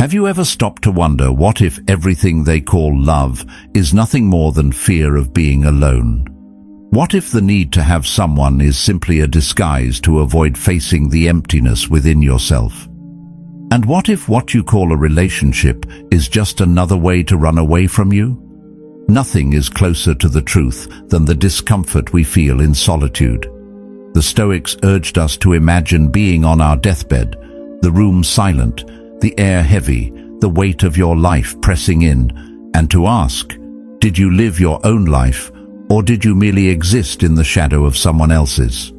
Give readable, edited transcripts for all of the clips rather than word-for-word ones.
Have you ever stopped to wonder what if everything they call love is nothing more than fear of being alone? What if the need to have someone is simply a disguise to avoid facing the emptiness within yourself? And what if what you call a relationship is just another way to run away from you? Nothing is closer to the truth than the discomfort we feel in solitude. The Stoics urged us to imagine being on our deathbed, the room silent, the air heavy, the weight of your life pressing in, and to ask, did you live your own life, or did you merely exist in the shadow of someone else's?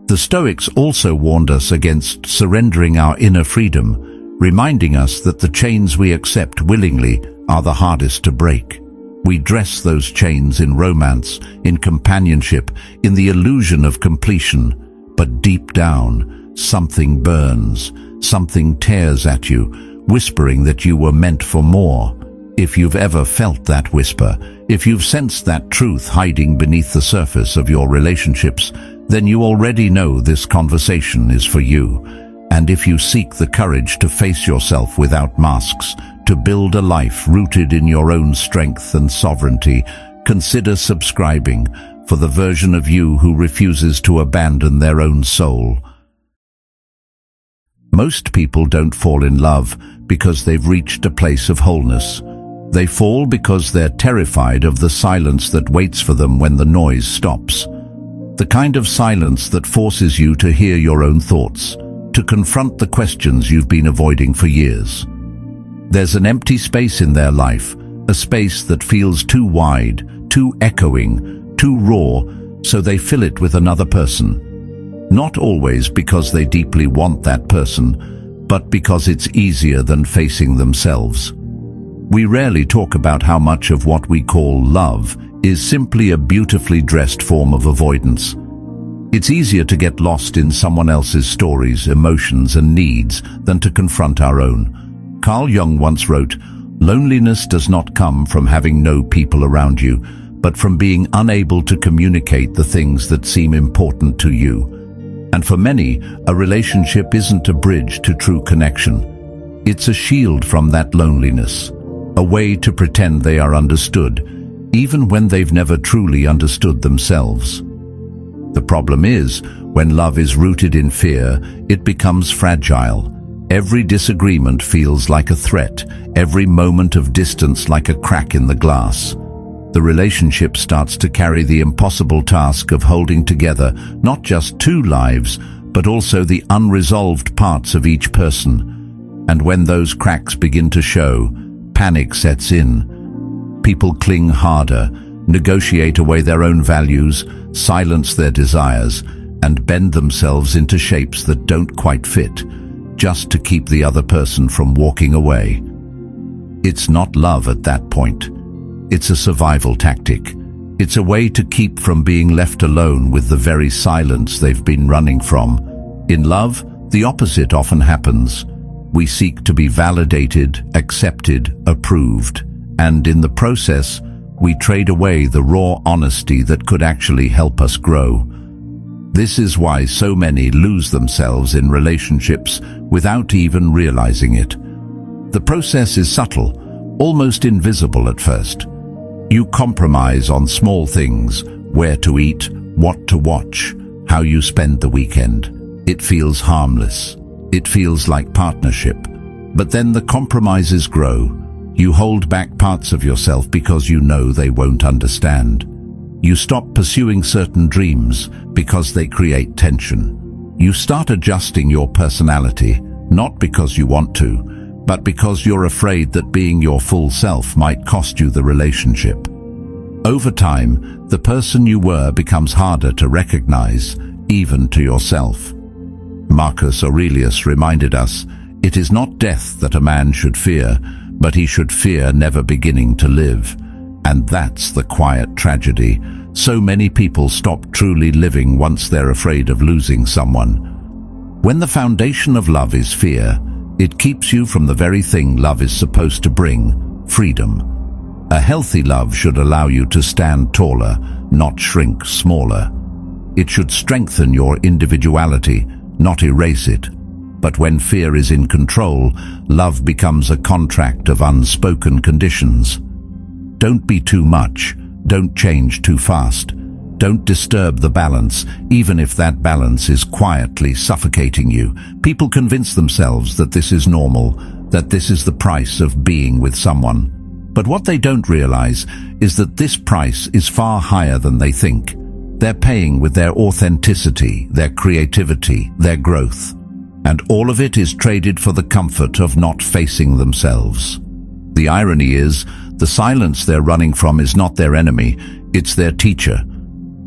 The Stoics also warned us against surrendering our inner freedom, reminding us that the chains we accept willingly are the hardest to break. We dress those chains in romance, in companionship, in the illusion of completion, but deep down, something burns, something tears at you, whispering that you were meant for more. If you've ever felt that whisper, if you've sensed that truth hiding beneath the surface of your relationships, then you already know this conversation is for you. And if you seek the courage to face yourself without masks, to build a life rooted in your own strength and sovereignty, consider subscribing for the version of you who refuses to abandon their own soul. Most people don't fall in love because they've reached a place of wholeness. They fall because they're terrified of the silence that waits for them when the noise stops. The kind of silence that forces you to hear your own thoughts, to confront the questions you've been avoiding for years. There's an empty space in their life, a space that feels too wide, too echoing, too raw, so they fill it with another person. Not always because they deeply want that person, but because it's easier than facing themselves. We rarely talk about how much of what we call love is simply a beautifully dressed form of avoidance. It's easier to get lost in someone else's stories, emotions, and needs than to confront our own. Carl Jung once wrote, "Loneliness does not come from having no people around you, but from being unable to communicate the things that seem important to you." And for many, a relationship isn't a bridge to true connection. It's a shield from that loneliness, a way to pretend they are understood, even when they've never truly understood themselves. The problem is, when love is rooted in fear, it becomes fragile. Every disagreement feels like a threat, every moment of distance like a crack in the glass. The relationship starts to carry the impossible task of holding together not just two lives, but also the unresolved parts of each person. And when those cracks begin to show, panic sets in. People cling harder, negotiate away their own values, silence their desires, and bend themselves into shapes that don't quite fit, just to keep the other person from walking away. It's not love at that point. It's a survival tactic. It's a way to keep from being left alone with the very silence they've been running from. In love, the opposite often happens. We seek to be validated, accepted, approved, and in the process, we trade away the raw honesty that could actually help us grow. This is why so many lose themselves in relationships without even realizing it. The process is subtle, almost invisible at first. You compromise on small things, where to eat, what to watch, how you spend the weekend. It feels harmless. It feels like partnership. But then the compromises grow. You hold back parts of yourself because you know they won't understand. You stop pursuing certain dreams because they create tension. You start adjusting your personality, not because you want to, but because you're afraid that being your full self might cost you the relationship. Over time, the person you were becomes harder to recognize, even to yourself. Marcus Aurelius reminded us, "It is not death that a man should fear, but he should fear never beginning to live." And that's the quiet tragedy. So many people stop truly living once they're afraid of losing someone. When the foundation of love is fear, it keeps you from the very thing love is supposed to bring, freedom. A healthy love should allow you to stand taller, not shrink smaller. It should strengthen your individuality, not erase it. But when fear is in control, love becomes a contract of unspoken conditions. Don't be too much. Don't change too fast. Don't disturb the balance, even if that balance is quietly suffocating you. People convince themselves that this is normal, that this is the price of being with someone. But what they don't realize is that this price is far higher than they think. They're paying with their authenticity, their creativity, their growth. And all of it is traded for the comfort of not facing themselves. The irony is, the silence they're running from is not their enemy, it's their teacher.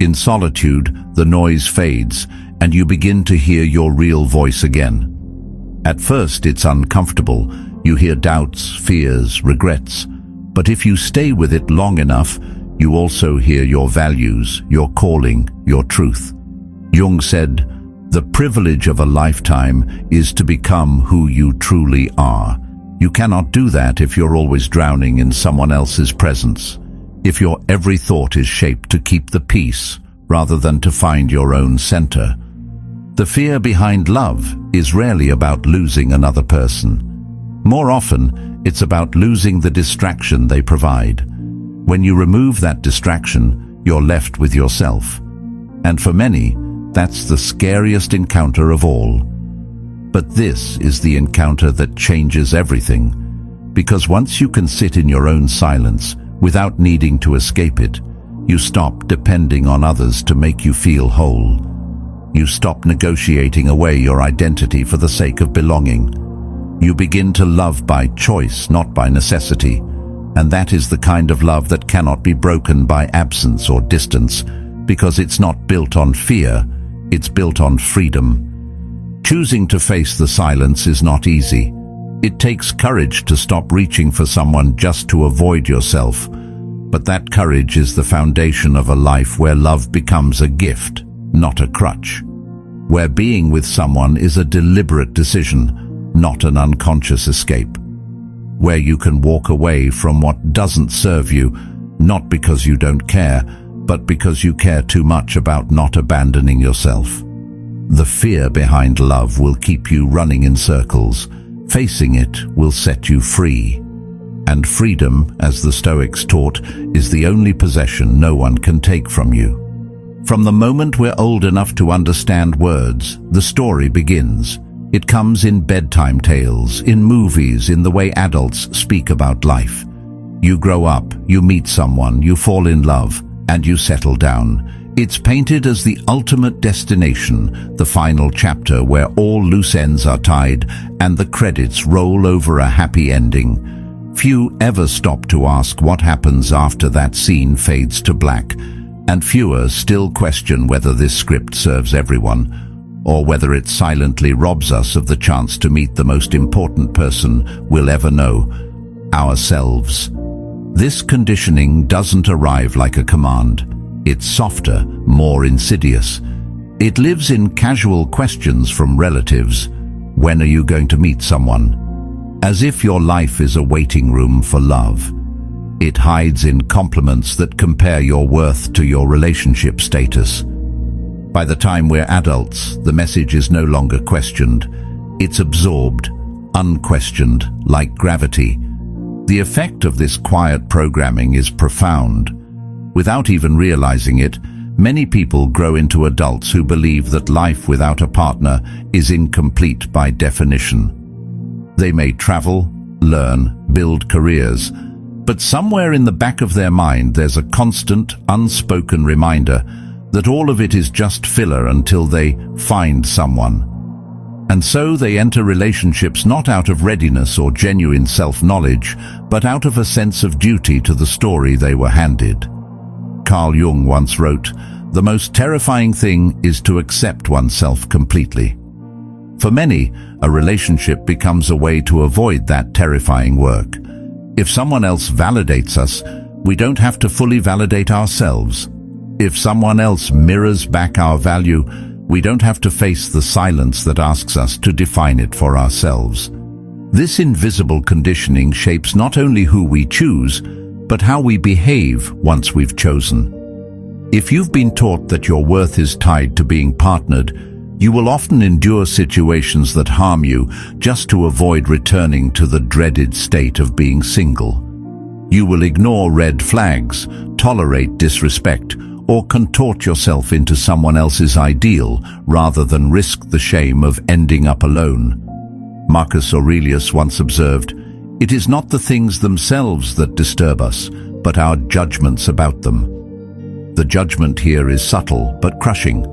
In solitude, the noise fades, and you begin to hear your real voice again. At first, it's uncomfortable. You hear doubts, fears, regrets. But if you stay with it long enough, you also hear your values, your calling, your truth. Jung said, "The privilege of a lifetime is to become who you truly are." You cannot do that if you're always drowning in someone else's presence. If your every thought is shaped to keep the peace rather than to find your own center. The fear behind love is rarely about losing another person. More often, it's about losing the distraction they provide. When you remove that distraction, you're left with yourself. And for many, that's the scariest encounter of all. But this is the encounter that changes everything. Because once you can sit in your own silence, without needing to escape it, you stop depending on others to make you feel whole. You stop negotiating away your identity for the sake of belonging. You begin to love by choice, not by necessity. And that is the kind of love that cannot be broken by absence or distance, because it's not built on fear, it's built on freedom. Choosing to face the silence is not easy. It takes courage to stop reaching for someone just to avoid yourself. But that courage is the foundation of a life where love becomes a gift, not a crutch. Where being with someone is a deliberate decision, not an unconscious escape. Where you can walk away from what doesn't serve you, not because you don't care, but because you care too much about not abandoning yourself. The fear behind love will keep you running in circles. Facing it will set you free. And freedom, as the Stoics taught, is the only possession no one can take from you. From the moment we're old enough to understand words, the story begins. It comes in bedtime tales, in movies, in the way adults speak about life. You grow up, you meet someone, you fall in love, and you settle down. It's painted as the ultimate destination, the final chapter where all loose ends are tied and the credits roll over a happy ending. Few ever stop to ask what happens after that scene fades to black, and fewer still question whether this script serves everyone, or whether it silently robs us of the chance to meet the most important person we'll ever know, ourselves. This conditioning doesn't arrive like a command. It's softer, more insidious. It lives in casual questions from relatives. When are you going to meet someone? As if your life is a waiting room for love. It hides in compliments that compare your worth to your relationship status. By the time we're adults, the message is no longer questioned. It's absorbed, unquestioned, like gravity. The effect of this quiet programming is profound. Without even realizing it, many people grow into adults who believe that life without a partner is incomplete by definition. They may travel, learn, build careers, but somewhere in the back of their mind there's a constant, unspoken reminder that all of it is just filler until they find someone. And so they enter relationships not out of readiness or genuine self-knowledge, but out of a sense of duty to the story they were handed. Carl Jung once wrote, "The most terrifying thing is to accept oneself completely." For many, a relationship becomes a way to avoid that terrifying work. If someone else validates us, we don't have to fully validate ourselves. If someone else mirrors back our value, we don't have to face the silence that asks us to define it for ourselves. This invisible conditioning shapes not only who we choose, but how we behave once we've chosen. If you've been taught that your worth is tied to being partnered, You will often endure situations that harm you just to avoid returning to the dreaded state of being single. You will ignore red flags, tolerate disrespect, or contort yourself into someone else's ideal rather than risk the shame of ending up alone. Marcus Aurelius once observed, "It is not the things themselves that disturb us, but our judgments about them." The judgment here is subtle but crushing.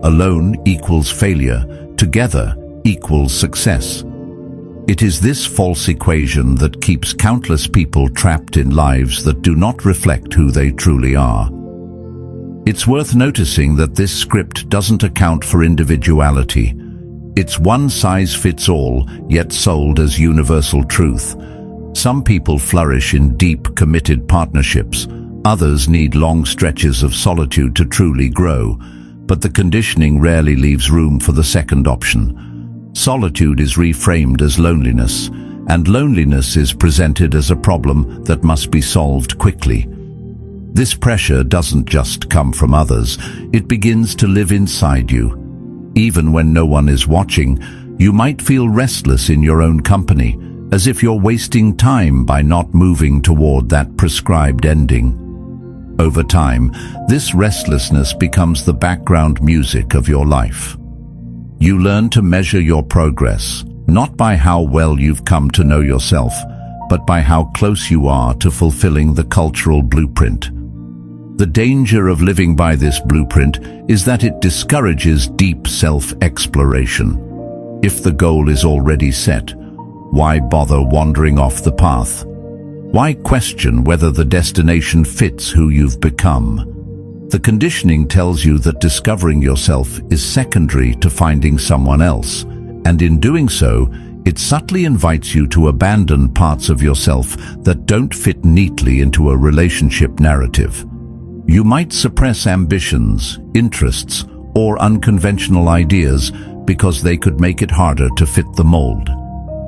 Alone equals failure, together equals success. It is this false equation that keeps countless people trapped in lives that do not reflect who they truly are. It's worth noticing that this script doesn't account for individuality. It's one size fits all, yet sold as universal truth. Some people flourish in deep, committed partnerships. Others need long stretches of solitude to truly grow. But the conditioning rarely leaves room for the second option. Solitude is reframed as loneliness, and loneliness is presented as a problem that must be solved quickly. This pressure doesn't just come from others, it begins to live inside you. Even when no one is watching, you might feel restless in your own company, as if you're wasting time by not moving toward that prescribed ending. Over time, this restlessness becomes the background music of your life. You learn to measure your progress, not by how well you've come to know yourself, but by how close you are to fulfilling the cultural blueprint. The danger of living by this blueprint is that it discourages deep self-exploration. If the goal is already set, why bother wandering off the path? Why question whether the destination fits who you've become? The conditioning tells you that discovering yourself is secondary to finding someone else, and in doing so, it subtly invites you to abandon parts of yourself that don't fit neatly into a relationship narrative. You might suppress ambitions, interests, or unconventional ideas because they could make it harder to fit the mold.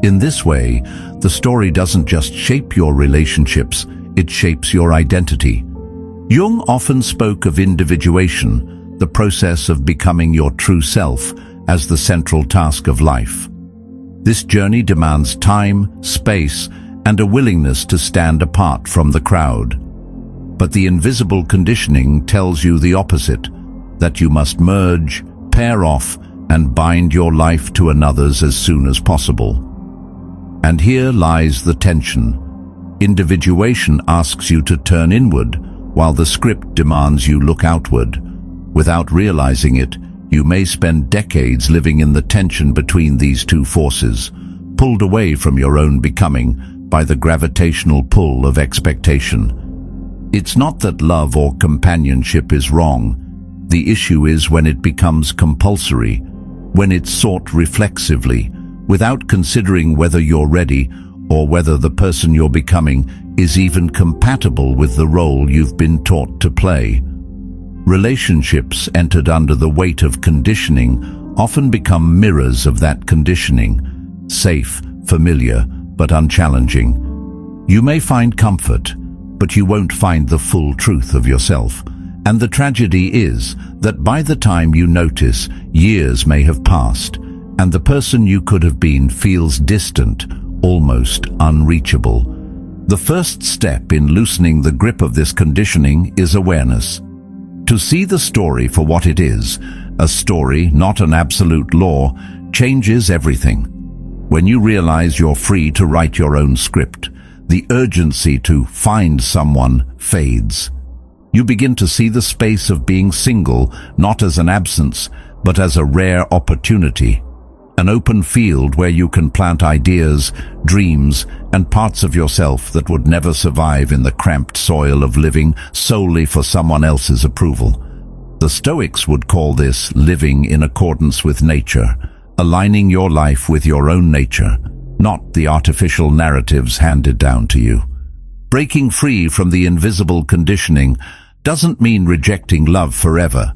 In this way, the story doesn't just shape your relationships, it shapes your identity. Jung often spoke of individuation, the process of becoming your true self, as the central task of life. This journey demands time, space, and a willingness to stand apart from the crowd. But the invisible conditioning tells you the opposite, that you must merge, pair off, and bind your life to another's as soon as possible. And here lies the tension. Individuation asks you to turn inward, while the script demands you look outward. Without realizing it, you may spend decades living in the tension between these two forces, pulled away from your own becoming by the gravitational pull of expectation. It's not that love or companionship is wrong. The issue is when it becomes compulsory, when it's sought reflexively, without considering whether you're ready or whether the person you're becoming is even compatible with the role you've been taught to play. Relationships entered under the weight of conditioning often become mirrors of that conditioning, safe, familiar, but unchallenging. You may find comfort, but you won't find the full truth of yourself. And the tragedy is that by the time you notice, years may have passed, and the person you could have been feels distant, almost unreachable. The first step in loosening the grip of this conditioning is awareness. To see the story for what it is, a story, not an absolute law, changes everything. When you realize you're free to write your own script, the urgency to find someone fades. You begin to see the space of being single not as an absence, but as a rare opportunity. An open field where you can plant ideas, dreams, and parts of yourself that would never survive in the cramped soil of living solely for someone else's approval. The Stoics would call this living in accordance with nature, aligning your life with your own nature, not the artificial narratives handed down to you. Breaking free from the invisible conditioning doesn't mean rejecting love forever.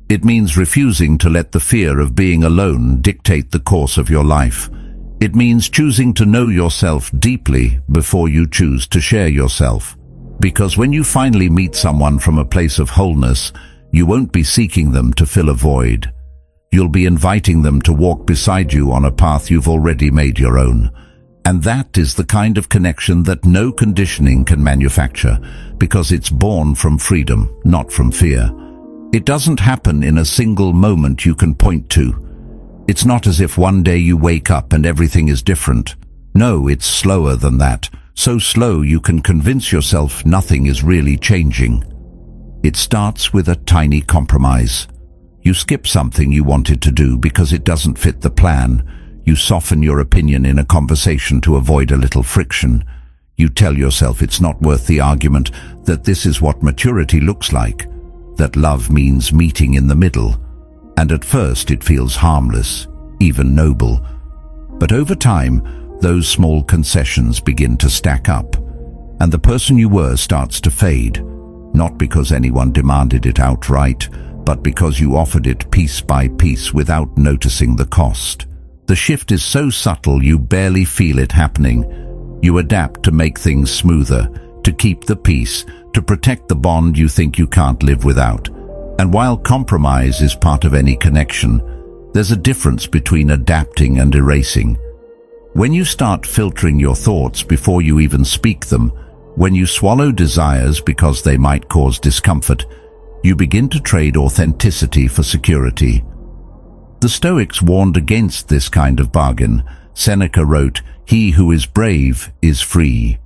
It means refusing to let the fear of being alone dictate the course of your life. It means choosing to know yourself deeply before you choose to share yourself. Because when you finally meet someone from a place of wholeness, you won't be seeking them to fill a void. You'll be inviting them to walk beside you on a path you've already made your own. And that is the kind of connection that no conditioning can manufacture, because it's born from freedom, not from fear. It doesn't happen in a single moment you can point to. It's not as if one day you wake up and everything is different. No, it's slower than that. So slow you can convince yourself nothing is really changing. It starts with a tiny compromise. You skip something you wanted to do because it doesn't fit the plan. You soften your opinion in a conversation to avoid a little friction. You tell yourself it's not worth the argument, that this is what maturity looks like, that love means meeting in the middle. And at first it feels harmless, even noble. But over time, those small concessions begin to stack up, and the person you were starts to fade, not because anyone demanded it outright, but because you offered it piece by piece without noticing the cost. The shift is so subtle you barely feel it happening. You adapt to make things smoother, to keep the peace, to protect the bond you think you can't live without. And while compromise is part of any connection, there's a difference between adapting and erasing. When you start filtering your thoughts before you even speak them, when you swallow desires because they might cause discomfort, you begin to trade authenticity for security. The Stoics warned against this kind of bargain. Seneca wrote, "He who is brave is free."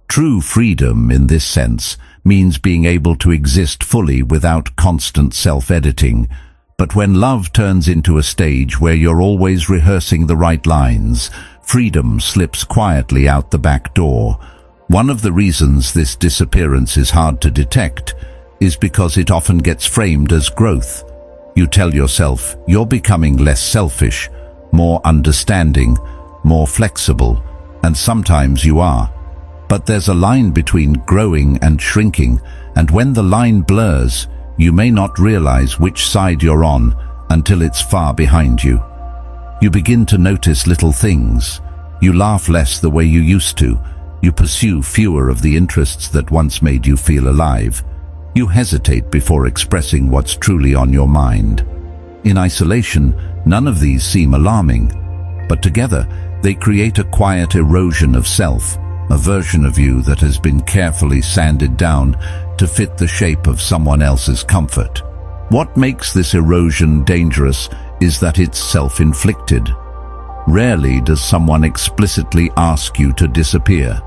True freedom, in this sense, means being able to exist fully without constant self-editing. But when love turns into a stage where you're always rehearsing the right lines, freedom slips quietly out the back door. One of the reasons this disappearance is hard to detect is because it often gets framed as growth. You tell yourself you're becoming less selfish, more understanding, more flexible, and sometimes you are. But there's a line between growing and shrinking, and when the line blurs, you may not realize which side you're on until it's far behind you. You begin to notice little things. You laugh less the way you used to. You pursue fewer of the interests that once made you feel alive. You hesitate before expressing what's truly on your mind. In isolation, none of these seem alarming, but together they create a quiet erosion of self, a version of you that has been carefully sanded down to fit the shape of someone else's comfort. What makes this erosion dangerous is that it's self-inflicted. Rarely does someone explicitly ask you to disappear.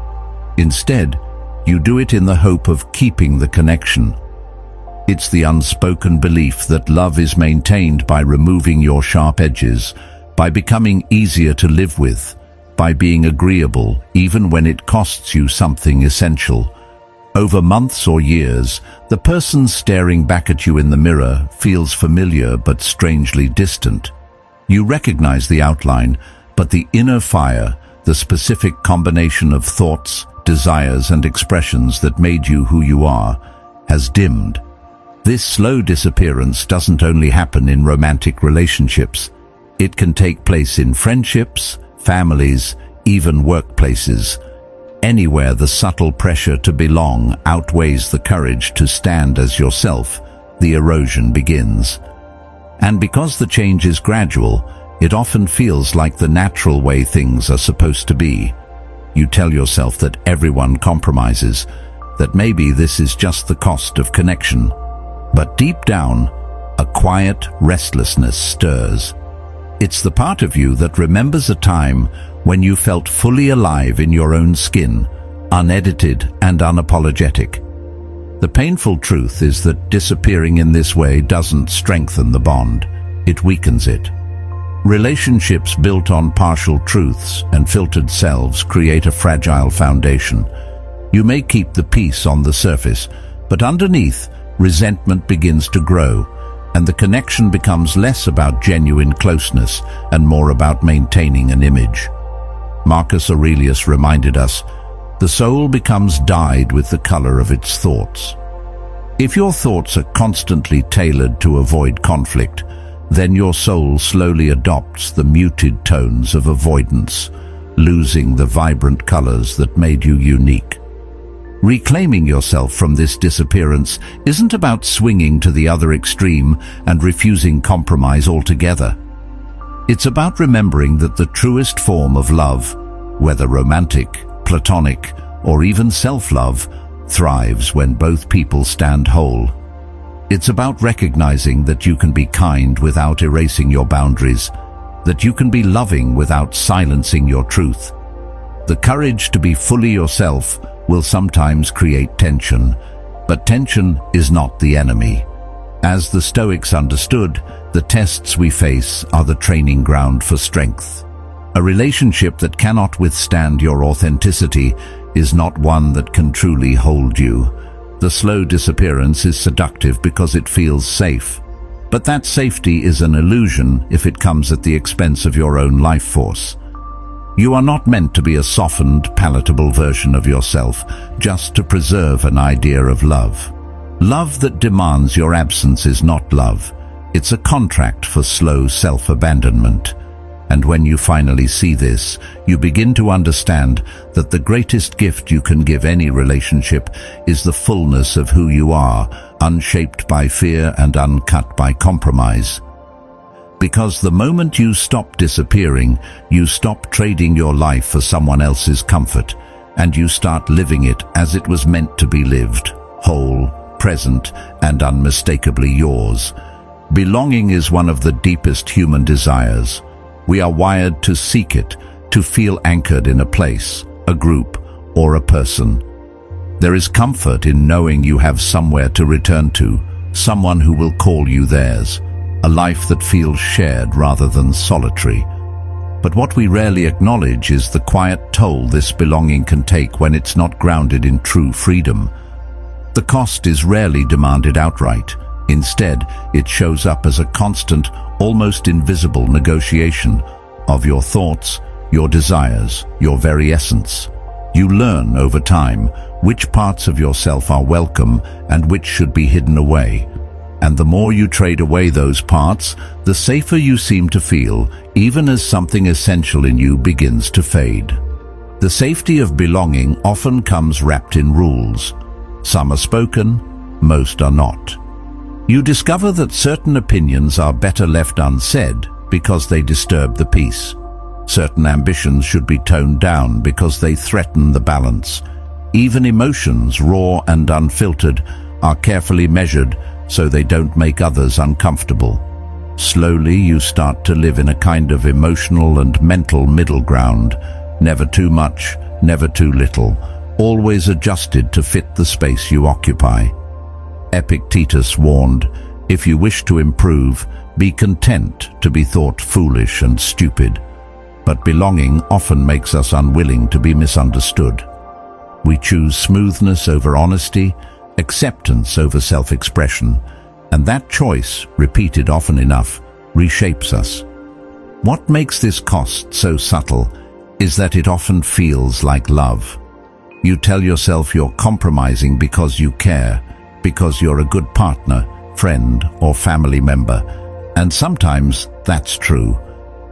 Instead, you do it in the hope of keeping the connection. It's the unspoken belief that love is maintained by removing your sharp edges, by becoming easier to live with, by being agreeable even when it costs you something essential. Over months or years, the person staring back at you in the mirror feels familiar but strangely distant. You recognize the outline, but the inner fire, the specific combination of thoughts, desires and expressions that made you who you are, has dimmed. This slow disappearance doesn't only happen in romantic relationships. It can take place in friendships, families, even workplaces. Anywhere the subtle pressure to belong outweighs the courage to stand as yourself, the erosion begins. And because the change is gradual, it often feels like the natural way things are supposed to be. You tell yourself that everyone compromises, that maybe this is just the cost of connection. But deep down, a quiet restlessness stirs. It's the part of you that remembers a time when you felt fully alive in your own skin, unedited and unapologetic. The painful truth is that disappearing in this way doesn't strengthen the bond, it weakens it. Relationships built on partial truths and filtered selves create a fragile foundation. You may keep the peace on the surface, but underneath, resentment begins to grow, and the connection becomes less about genuine closeness and more about maintaining an image. Marcus Aurelius reminded us, the soul becomes dyed with the color of its thoughts. If your thoughts are constantly tailored to avoid conflict, then your soul slowly adopts the muted tones of avoidance, losing the vibrant colors that made you unique. Reclaiming yourself from this disappearance isn't about swinging to the other extreme and refusing compromise altogether. It's about remembering that the truest form of love, whether romantic, platonic, or even self-love, thrives when both people stand whole. It's about recognizing that you can be kind without erasing your boundaries, that you can be loving without silencing your truth. The courage to be fully yourself will sometimes create tension, but tension is not the enemy. As the Stoics understood, the tests we face are the training ground for strength. A relationship that cannot withstand your authenticity is not one that can truly hold you. The slow disappearance is seductive because it feels safe. But that safety is an illusion if it comes at the expense of your own life force. You are not meant to be a softened, palatable version of yourself just to preserve an idea of love. Love that demands your absence is not love. It's a contract for slow self-abandonment. And when you finally see this, you begin to understand that the greatest gift you can give any relationship is the fullness of who you are, unshaped by fear and uncut by compromise. Because the moment you stop disappearing, you stop trading your life for someone else's comfort, and you start living it as it was meant to be lived, whole, present, and unmistakably yours. Belonging is one of the deepest human desires. We are wired to seek it, to feel anchored in a place, a group, or a person. There is comfort in knowing you have somewhere to return to, someone who will call you theirs, a life that feels shared rather than solitary. But what we rarely acknowledge is the quiet toll this belonging can take when it's not grounded in true freedom. The cost is rarely demanded outright. Instead, it shows up as a constant, almost invisible negotiation of your thoughts, your desires, your very essence. You learn over time which parts of yourself are welcome and which should be hidden away. And the more you trade away those parts, the safer you seem to feel, even as something essential in you begins to fade. The safety of belonging often comes wrapped in rules. Some are spoken, most are not. You discover that certain opinions are better left unsaid because they disturb the peace. Certain ambitions should be toned down because they threaten the balance. Even emotions, raw and unfiltered, are carefully measured so they don't make others uncomfortable. Slowly you start to live in a kind of emotional and mental middle ground, never too much, never too little, always adjusted to fit the space you occupy. Epictetus warned, if you wish to improve, be content to be thought foolish and stupid. But belonging often makes us unwilling to be misunderstood. We choose smoothness over honesty, acceptance over self-expression, and that choice, repeated often enough, reshapes us. What makes this cost so subtle is that it often feels like love. You tell yourself you're compromising because you care, because you're a good partner, friend, or family member, and sometimes that's true.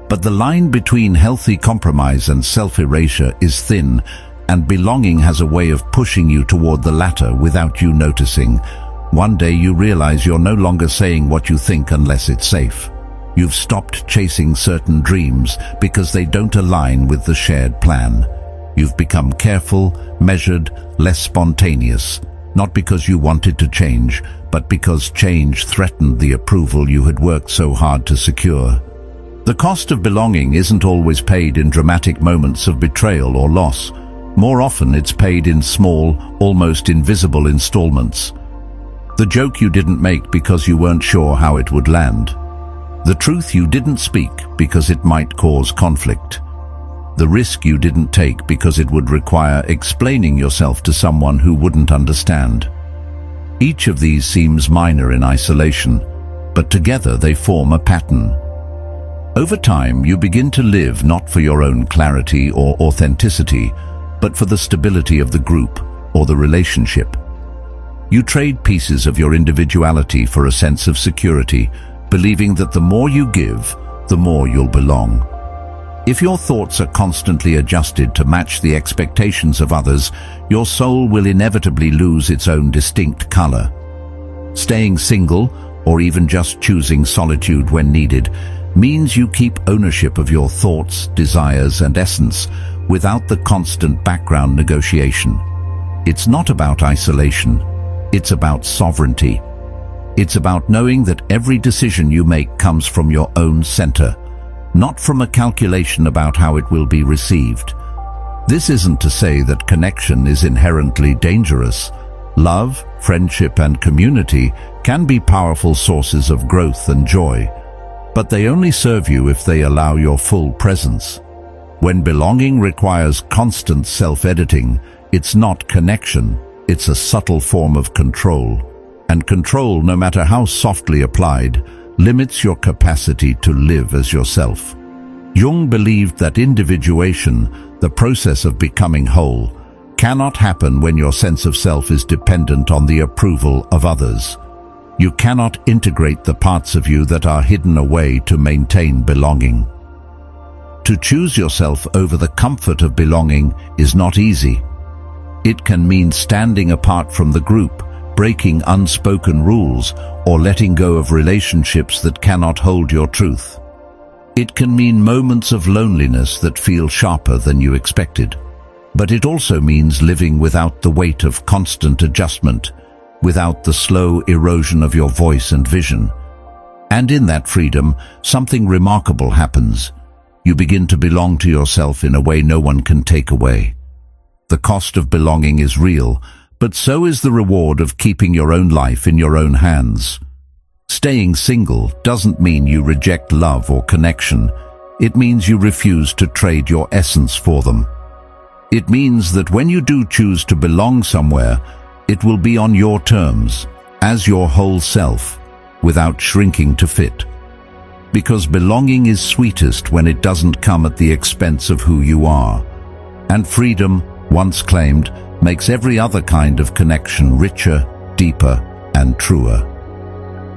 But the line between healthy compromise and self-erasure is thin, and belonging has a way of pushing you toward the latter without you noticing. One day you realize you're no longer saying what you think unless it's safe. You've stopped chasing certain dreams because they don't align with the shared plan. You've become careful, measured, less spontaneous, not because you wanted to change, but because change threatened the approval you had worked so hard to secure. The cost of belonging isn't always paid in dramatic moments of betrayal or loss. More often it's paid in small, almost invisible installments. The joke you didn't make because you weren't sure how it would land. The truth you didn't speak because it might cause conflict. The risk you didn't take because it would require explaining yourself to someone who wouldn't understand. Each of these seems minor in isolation, but together they form a pattern. Over time, you begin to live not for your own clarity or authenticity, but for the stability of the group or the relationship. You trade pieces of your individuality for a sense of security, believing that the more you give, the more you'll belong. If your thoughts are constantly adjusted to match the expectations of others, your soul will inevitably lose its own distinct color. Staying single, or even just choosing solitude when needed, means you keep ownership of your thoughts, desires, and essence without the constant background negotiation. It's not about isolation, it's about sovereignty. It's about knowing that every decision you make comes from your own center, not from a calculation about how it will be received. This isn't to say that connection is inherently dangerous. Love, friendship, and community can be powerful sources of growth and joy, but they only serve you if they allow your full presence. When belonging requires constant self-editing, it's not connection, it's a subtle form of control. And control, no matter how softly applied, limits your capacity to live as yourself. Jung believed that individuation, the process of becoming whole, cannot happen when your sense of self is dependent on the approval of others. You cannot integrate the parts of you that are hidden away to maintain belonging. To choose yourself over the comfort of belonging is not easy. It can mean standing apart from the group, breaking unspoken rules, or letting go of relationships that cannot hold your truth. It can mean moments of loneliness that feel sharper than you expected. But it also means living without the weight of constant adjustment, without the slow erosion of your voice and vision. And in that freedom, something remarkable happens. You begin to belong to yourself in a way no one can take away. The cost of belonging is real, but so is the reward of keeping your own life in your own hands. Staying single doesn't mean you reject love or connection. It means you refuse to trade your essence for them. It means that when you do choose to belong somewhere, it will be on your terms, as your whole self, without shrinking to fit. Because belonging is sweetest when it doesn't come at the expense of who you are. And freedom, once claimed, makes every other kind of connection richer, deeper, and truer.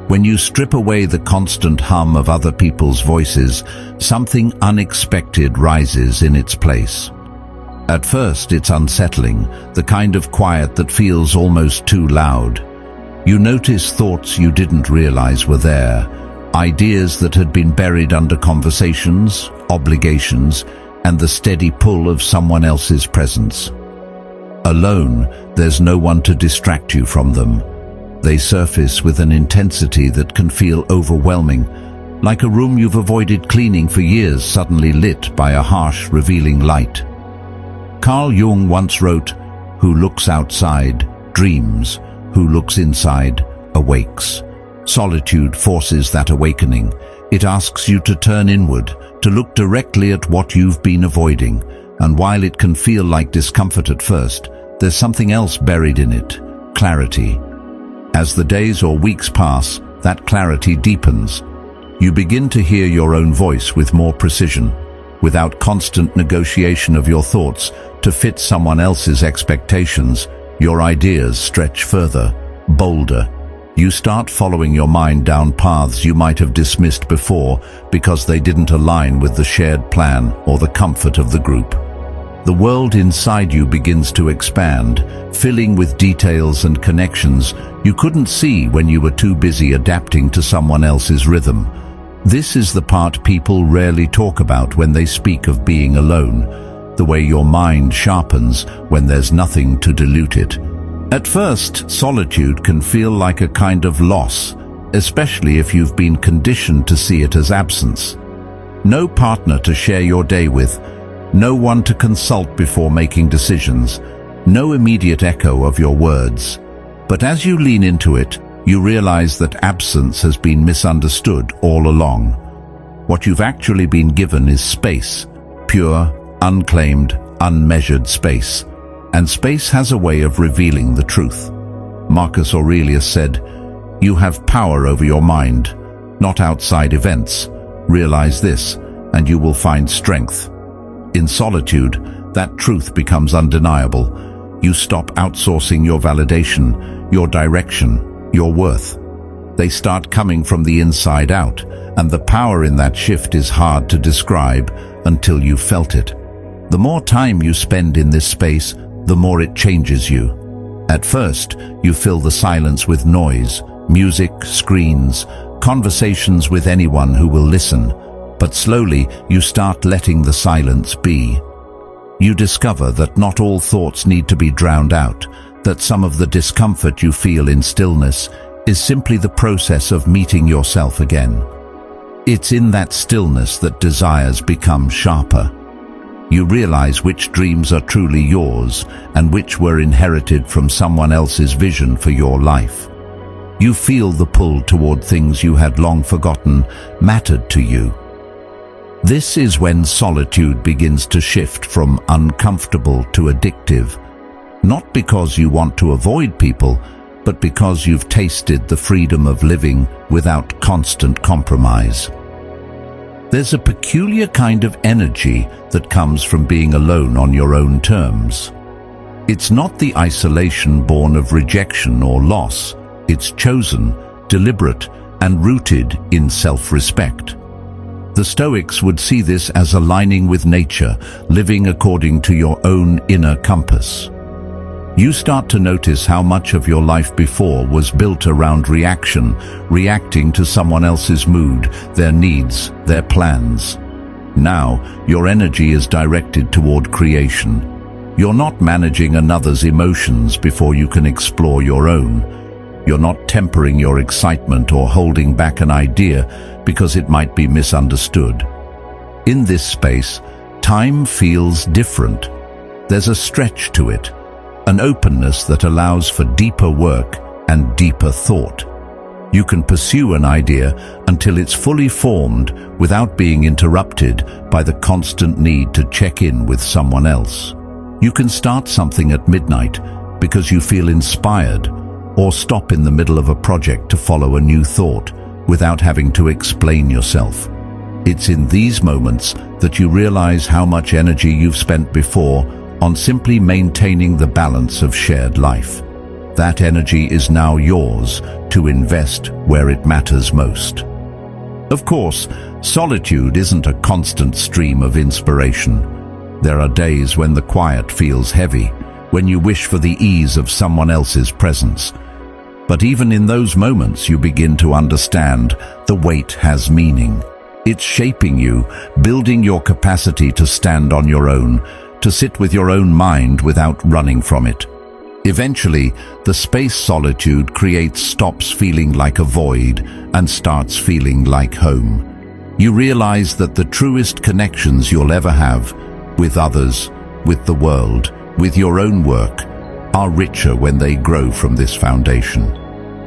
When you strip away the constant hum of other people's voices, something unexpected rises in its place. At first, it's unsettling, the kind of quiet that feels almost too loud. You notice thoughts you didn't realize were there, ideas that had been buried under conversations, obligations, and the steady pull of someone else's presence. Alone, there's no one to distract you from them. They surface with an intensity that can feel overwhelming, like a room you've avoided cleaning for years suddenly lit by a harsh, revealing light. Carl Jung once wrote, "Who looks outside, dreams. Who looks inside, awakes." Solitude forces that awakening. It asks you to turn inward, to look directly at what you've been avoiding. And while it can feel like discomfort at first, there's something else buried in it: clarity. As the days or weeks pass, that clarity deepens. You begin to hear your own voice with more precision, without constant negotiation of your thoughts to fit someone else's expectations. Your ideas stretch further, bolder. You start following your mind down paths you might have dismissed before because they didn't align with the shared plan or the comfort of the group. The world inside you begins to expand, filling with details and connections you couldn't see when you were too busy adapting to someone else's rhythm. This is the part people rarely talk about when they speak of being alone, the way your mind sharpens when there's nothing to dilute it. At first, solitude can feel like a kind of loss, especially if you've been conditioned to see it as absence. No partner to share your day with, no one to consult before making decisions, no immediate echo of your words. But as you lean into it, you realize that absence has been misunderstood all along. What you've actually been given is space, pure, unclaimed, unmeasured space. And space has a way of revealing the truth. Marcus Aurelius said, "You have power over your mind, not outside events. Realize this, and you will find strength." In solitude, that truth becomes undeniable. You stop outsourcing your validation, your direction, your worth. They start coming from the inside out, and the power in that shift is hard to describe until you felt it. The more time you spend in this space, the more it changes you. At first, you fill the silence with noise, music, screens, conversations with anyone who will listen, but slowly you start letting the silence be. You discover that not all thoughts need to be drowned out, that some of the discomfort you feel in stillness is simply the process of meeting yourself again. It's in that stillness that desires become sharper. You realize which dreams are truly yours and which were inherited from someone else's vision for your life. You feel the pull toward things you had long forgotten mattered to you. This is when solitude begins to shift from uncomfortable to addictive, not because you want to avoid people, but because you've tasted the freedom of living without constant compromise. There's a peculiar kind of energy that comes from being alone on your own terms. It's not the isolation born of rejection or loss. It's chosen, deliberate, and rooted in self-respect. The Stoics would see this as aligning with nature, living according to your own inner compass. You start to notice how much of your life before was built around reacting to someone else's mood, their needs, their plans. Now, your energy is directed toward creation. You're not managing another's emotions before you can explore your own. You're not tempering your excitement or holding back an idea because it might be misunderstood. In this space, time feels different. There's a stretch to it, an openness that allows for deeper work and deeper thought. You can pursue an idea until it's fully formed without being interrupted by the constant need to check in with someone else. You can start something at midnight because you feel inspired, or stop in the middle of a project to follow a new thought without having to explain yourself. It's in these moments that you realize how much energy you've spent before on simply maintaining the balance of shared life. That energy is now yours to invest where it matters most. Of course, solitude isn't a constant stream of inspiration. There are days when the quiet feels heavy, when you wish for the ease of someone else's presence. But even in those moments, you begin to understand the weight has meaning. It's shaping you, building your capacity to stand on your own, to sit with your own mind without running from it. Eventually, the space solitude creates stops feeling like a void and starts feeling like home. You realize that the truest connections you'll ever have, with others, with the world, with your own work, are richer when they grow from this foundation.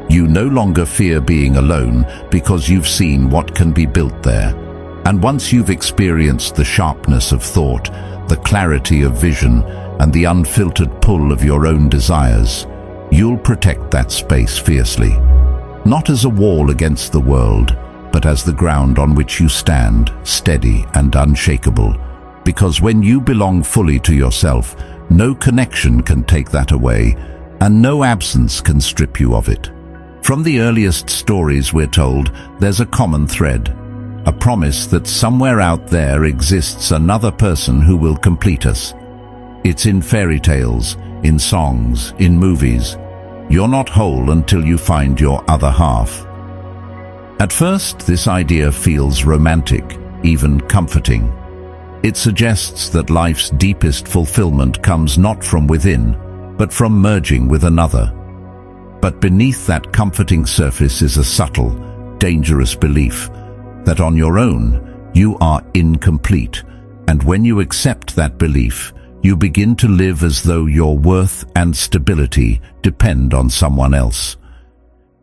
You no longer fear being alone because you've seen what can be built there. And once you've experienced the sharpness of thought, the clarity of vision, and the unfiltered pull of your own desires, you'll protect that space fiercely. Not as a wall against the world, but as the ground on which you stand, steady and unshakable. Because when you belong fully to yourself, no connection can take that away, and no absence can strip you of it. From the earliest stories we're told, there's a common thread, a promise that somewhere out there exists another person who will complete us. It's in fairy tales, in songs, in movies. You're not whole until you find your other half. At first, this idea feels romantic, even comforting. It suggests that life's deepest fulfillment comes not from within, but from merging with another. But beneath that comforting surface is a subtle, dangerous belief that on your own, you are incomplete, and when you accept that belief, you begin to live as though your worth and stability depend on someone else.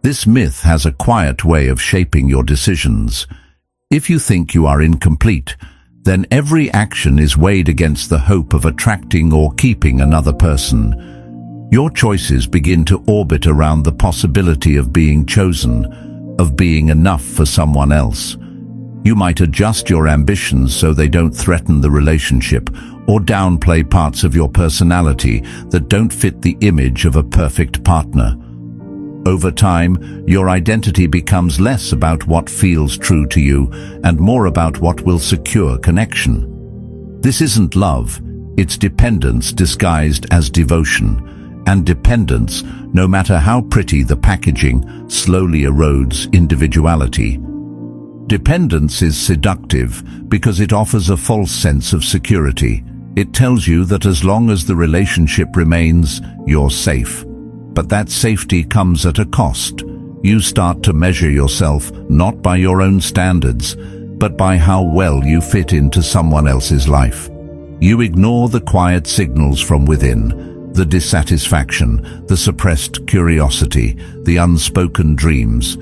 This myth has a quiet way of shaping your decisions. If you think you are incomplete, then every action is weighed against the hope of attracting or keeping another person. Your choices begin to orbit around the possibility of being chosen, of being enough for someone else. You might adjust your ambitions so they don't threaten the relationship, or downplay parts of your personality that don't fit the image of a perfect partner. Over time, your identity becomes less about what feels true to you and more about what will secure connection. This isn't love, it's dependence disguised as devotion. And dependence, no matter how pretty the packaging, slowly erodes individuality. Dependence is seductive because it offers a false sense of security. It tells you that as long as the relationship remains, you're safe. But that safety comes at a cost. You start to measure yourself not by your own standards, but by how well you fit into someone else's life. You ignore the quiet signals from within, the dissatisfaction, the suppressed curiosity, the unspoken dreams,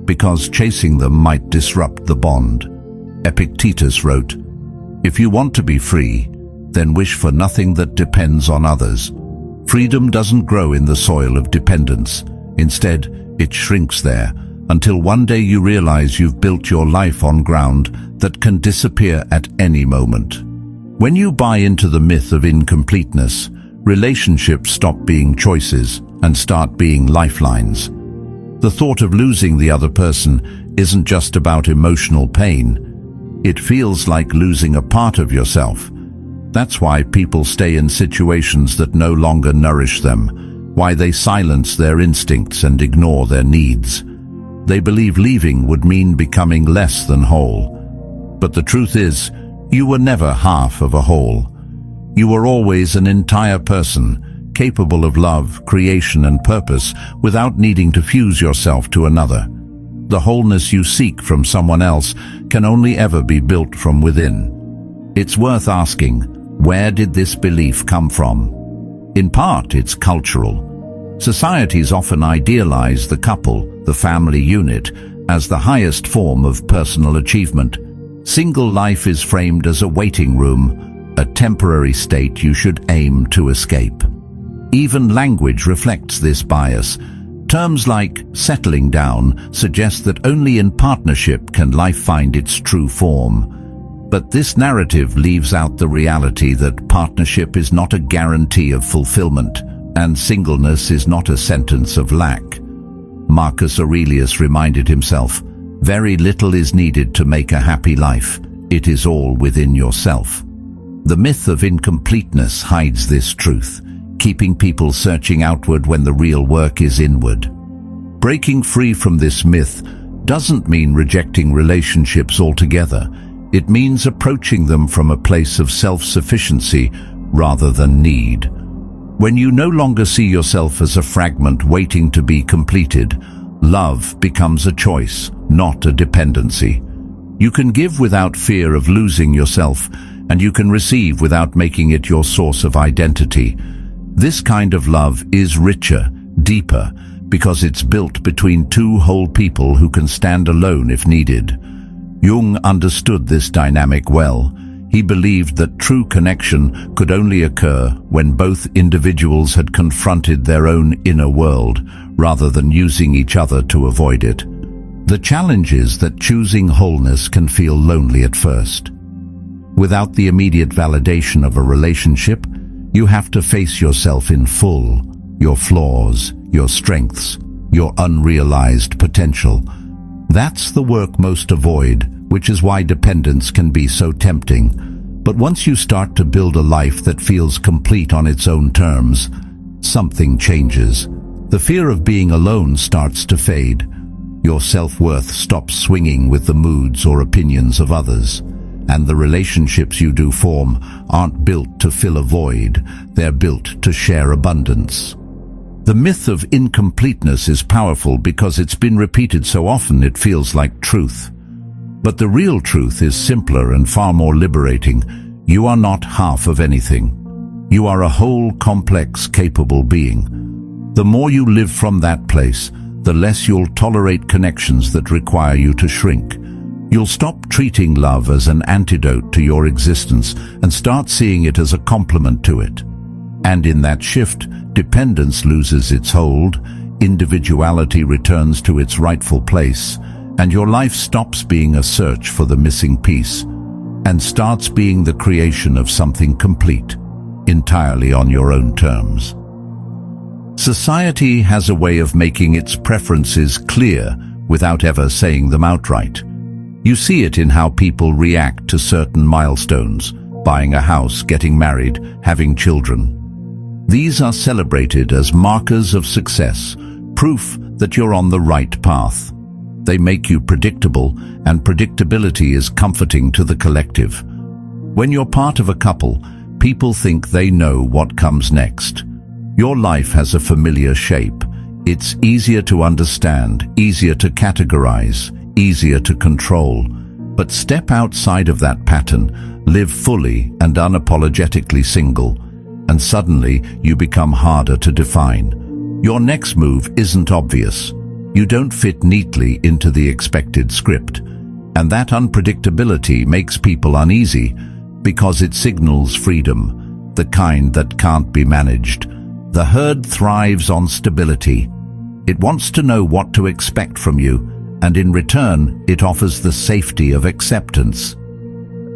because chasing them might disrupt the bond. Epictetus wrote, "If you want to be free, then wish for nothing that depends on others." Freedom doesn't grow in the soil of dependence. Instead, it shrinks there, until one day you realize you've built your life on ground that can disappear at any moment. When you buy into the myth of incompleteness, relationships stop being choices and start being lifelines. The thought of losing the other person isn't just about emotional pain. It feels like losing a part of yourself. That's why people stay in situations that no longer nourish them, why they silence their instincts and ignore their needs. They believe leaving would mean becoming less than whole. But the truth is, you were never half of a whole. You were always an entire person, capable of love, creation and purpose without needing to fuse yourself to another. The wholeness you seek from someone else can only ever be built from within. It's worth asking, where did this belief come from? In part, it's cultural. Societies often idealize the couple, the family unit, as the highest form of personal achievement. Single life is framed as a waiting room, a temporary state you should aim to escape. Even language reflects this bias. Terms like settling down suggest that only in partnership can life find its true form. But this narrative leaves out the reality that partnership is not a guarantee of fulfillment, and singleness is not a sentence of lack. Marcus Aurelius reminded himself, "Very little is needed to make a happy life. It is all within yourself." The myth of incompleteness hides this truth, keeping people searching outward when the real work is inward. Breaking free from this myth doesn't mean rejecting relationships altogether. It means approaching them from a place of self-sufficiency rather than need. When you no longer see yourself as a fragment waiting to be completed, love becomes a choice, not a dependency. You can give without fear of losing yourself, and you can receive without making it your source of identity. This kind of love is richer, deeper, because it's built between two whole people who can stand alone if needed. Jung understood this dynamic well. He believed that true connection could only occur when both individuals had confronted their own inner world, rather than using each other to avoid it. The challenge is that choosing wholeness can feel lonely at first. Without the immediate validation of a relationship, you have to face yourself in full, your flaws, your strengths, your unrealized potential. That's the work most avoid, which is why dependence can be so tempting. But once you start to build a life that feels complete on its own terms, something changes. The fear of being alone starts to fade. Your self-worth stops swinging with the moods or opinions of others. And the relationships you do form aren't built to fill a void, they're built to share abundance. The myth of incompleteness is powerful because it's been repeated so often it feels like truth. But the real truth is simpler and far more liberating. You are not half of anything. You are a whole, complex, capable being. The more you live from that place, the less you'll tolerate connections that require you to shrink. You'll stop treating love as an antidote to your existence and start seeing it as a complement to it. And in that shift, dependence loses its hold, individuality returns to its rightful place, and your life stops being a search for the missing piece and starts being the creation of something complete, entirely on your own terms. Society has a way of making its preferences clear without ever saying them outright. You see it in how people react to certain milestones, buying a house, getting married, having children. These are celebrated as markers of success, proof that you're on the right path. They make you predictable, and predictability is comforting to the collective. When you're part of a couple, people think they know what comes next. Your life has a familiar shape. It's easier to understand, easier to categorize, easier to control. But step outside of that pattern, live fully and unapologetically single, and suddenly you become harder to define. Your next move isn't obvious. You don't fit neatly into the expected script. And that unpredictability makes people uneasy because it signals freedom, the kind that can't be managed. The herd thrives on stability. It wants to know what to expect from you, and in return, it offers the safety of acceptance.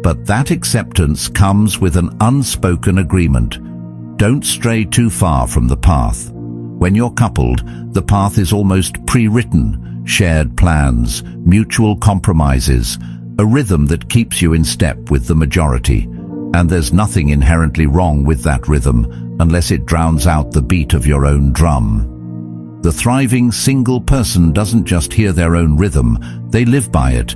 But that acceptance comes with an unspoken agreement. Don't stray too far from the path. When you're coupled, the path is almost pre-written, shared plans, mutual compromises, a rhythm that keeps you in step with the majority. And there's nothing inherently wrong with that rhythm unless it drowns out the beat of your own drum. The thriving single person doesn't just hear their own rhythm, they live by it.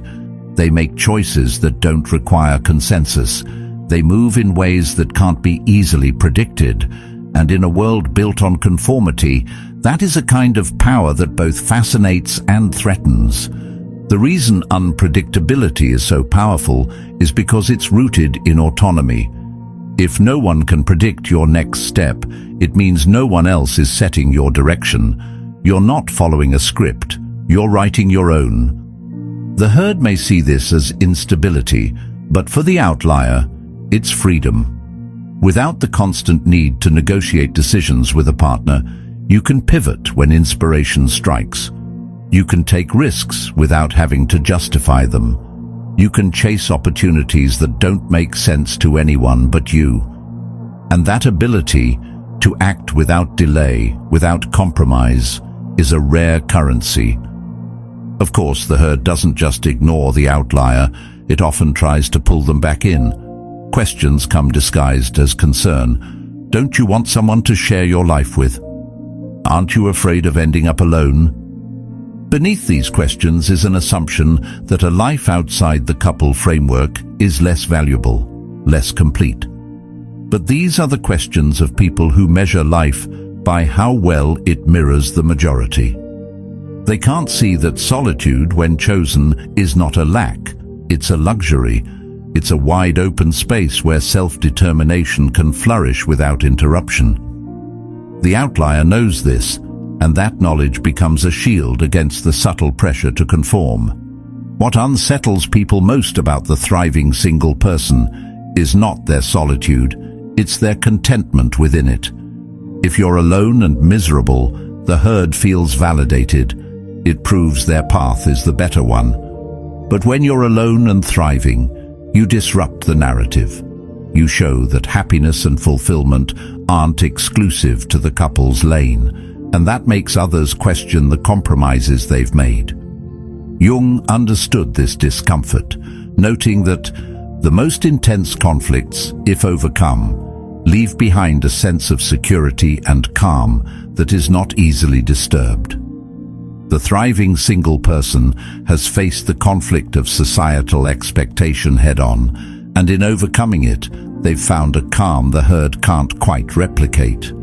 They make choices that don't require consensus. They move in ways that can't be easily predicted. And in a world built on conformity, that is a kind of power that both fascinates and threatens. The reason unpredictability is so powerful is because it's rooted in autonomy. If no one can predict your next step, it means no one else is setting your direction. You're not following a script, you're writing your own. The herd may see this as instability, but for the outlier, it's freedom. Without the constant need to negotiate decisions with a partner, you can pivot when inspiration strikes. You can take risks without having to justify them. You can chase opportunities that don't make sense to anyone but you. And that ability to act without delay, without compromise, is a rare currency. Of course, the herd doesn't just ignore the outlier, it often tries to pull them back in. Questions come disguised as concern. Don't you want someone to share your life with? Aren't you afraid of ending up alone? Beneath these questions is an assumption that a life outside the couple framework is less valuable, less complete. But these are the questions of people who measure life by how well it mirrors the majority. They can't see that solitude, when chosen, is not a lack, it's a luxury. It's a wide open space where self-determination can flourish without interruption. The outlier knows this, and that knowledge becomes a shield against the subtle pressure to conform. What unsettles people most about the thriving single person is not their solitude, it's their contentment within it. If you're alone and miserable, the herd feels validated. It proves their path is the better one. But when you're alone and thriving, you disrupt the narrative. You show that happiness and fulfillment aren't exclusive to the couple's lane, and that makes others question the compromises they've made. Jung understood this discomfort, noting that the most intense conflicts, if overcome, leave behind a sense of security and calm that is not easily disturbed. The thriving single person has faced the conflict of societal expectation head-on, and in overcoming it, they've found a calm the herd can't quite replicate.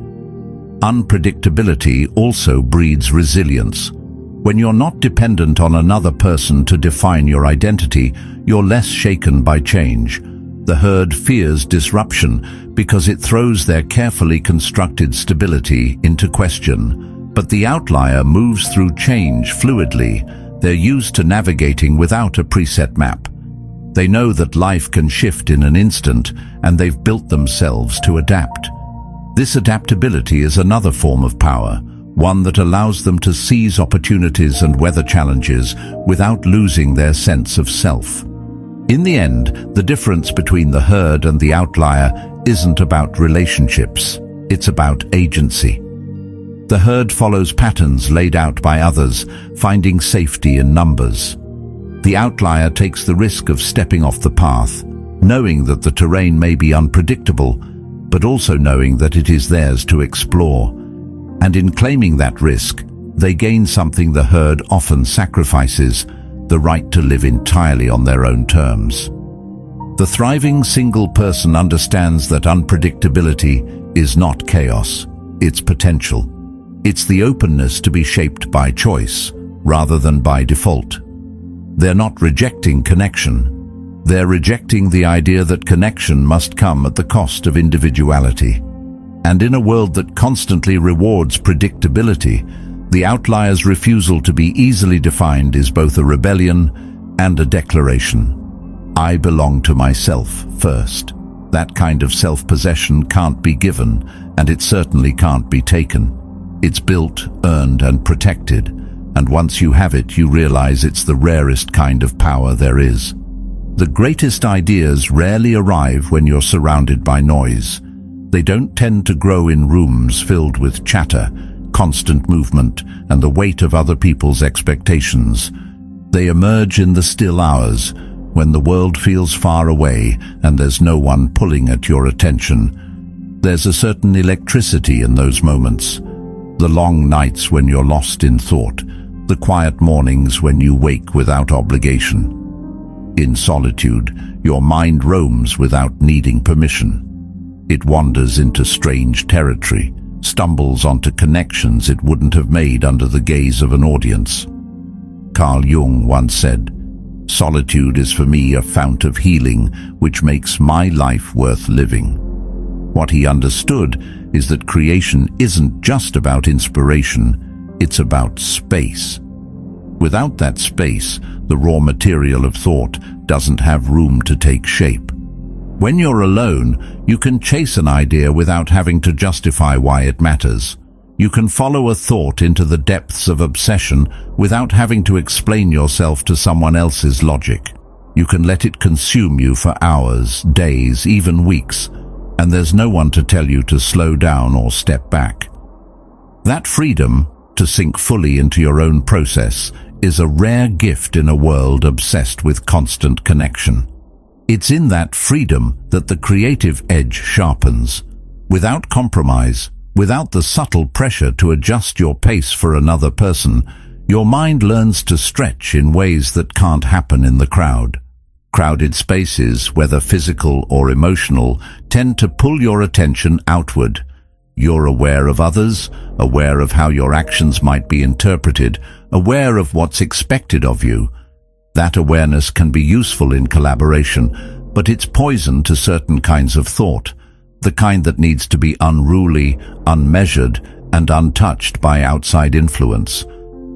Unpredictability also breeds resilience. When you're not dependent on another person to define your identity, you're less shaken by change. The herd fears disruption because it throws their carefully constructed stability into question. But the outlier moves through change fluidly. They're used to navigating without a preset map. They know that life can shift in an instant, and they've built themselves to adapt. This adaptability is another form of power, one that allows them to seize opportunities and weather challenges without losing their sense of self. In the end, the difference between the herd and the outlier isn't about relationships, it's about agency. The herd follows patterns laid out by others, finding safety in numbers. The outlier takes the risk of stepping off the path, knowing that the terrain may be unpredictable, but also knowing that it is theirs to explore. And in claiming that risk, they gain something the herd often sacrifices: the right to live entirely on their own terms. The thriving single person understands that unpredictability is not chaos, it's potential. It's the openness to be shaped by choice, rather than by default. They're not rejecting connection. They're rejecting the idea that connection must come at the cost of individuality. And in a world that constantly rewards predictability, the outlier's refusal to be easily defined is both a rebellion and a declaration. I belong to myself first. That kind of self-possession can't be given, and it certainly can't be taken. It's built, earned, and protected, and once you have it, you realize it's the rarest kind of power there is. The greatest ideas rarely arrive when you're surrounded by noise. They don't tend to grow in rooms filled with chatter, constant movement, and the weight of other people's expectations. They emerge in the still hours, when the world feels far away and there's no one pulling at your attention. There's a certain electricity in those moments. The long nights when you're lost in thought, the quiet mornings when you wake without obligation. In solitude, your mind roams without needing permission. It wanders into strange territory, stumbles onto connections it wouldn't have made under the gaze of an audience. Carl Jung once said, "Solitude is for me a fount of healing which makes my life worth living." What he understood is that creation isn't just about inspiration, it's about space. Without that space, the raw material of thought doesn't have room to take shape. When you're alone, you can chase an idea without having to justify why it matters. You can follow a thought into the depths of obsession without having to explain yourself to someone else's logic. You can let it consume you for hours, days, even weeks, and there's no one to tell you to slow down or step back. That freedom, to sink fully into your own process, is a rare gift in a world obsessed with constant connection. It's in that freedom that the creative edge sharpens. Without compromise, without the subtle pressure to adjust your pace for another person, your mind learns to stretch in ways that can't happen in the crowd. Crowded spaces, whether physical or emotional, tend to pull your attention outward. You're aware of others, aware of how your actions might be interpreted, aware of what's expected of you. That awareness can be useful in collaboration, but it's poison to certain kinds of thought, the kind that needs to be unruly, unmeasured, and untouched by outside influence.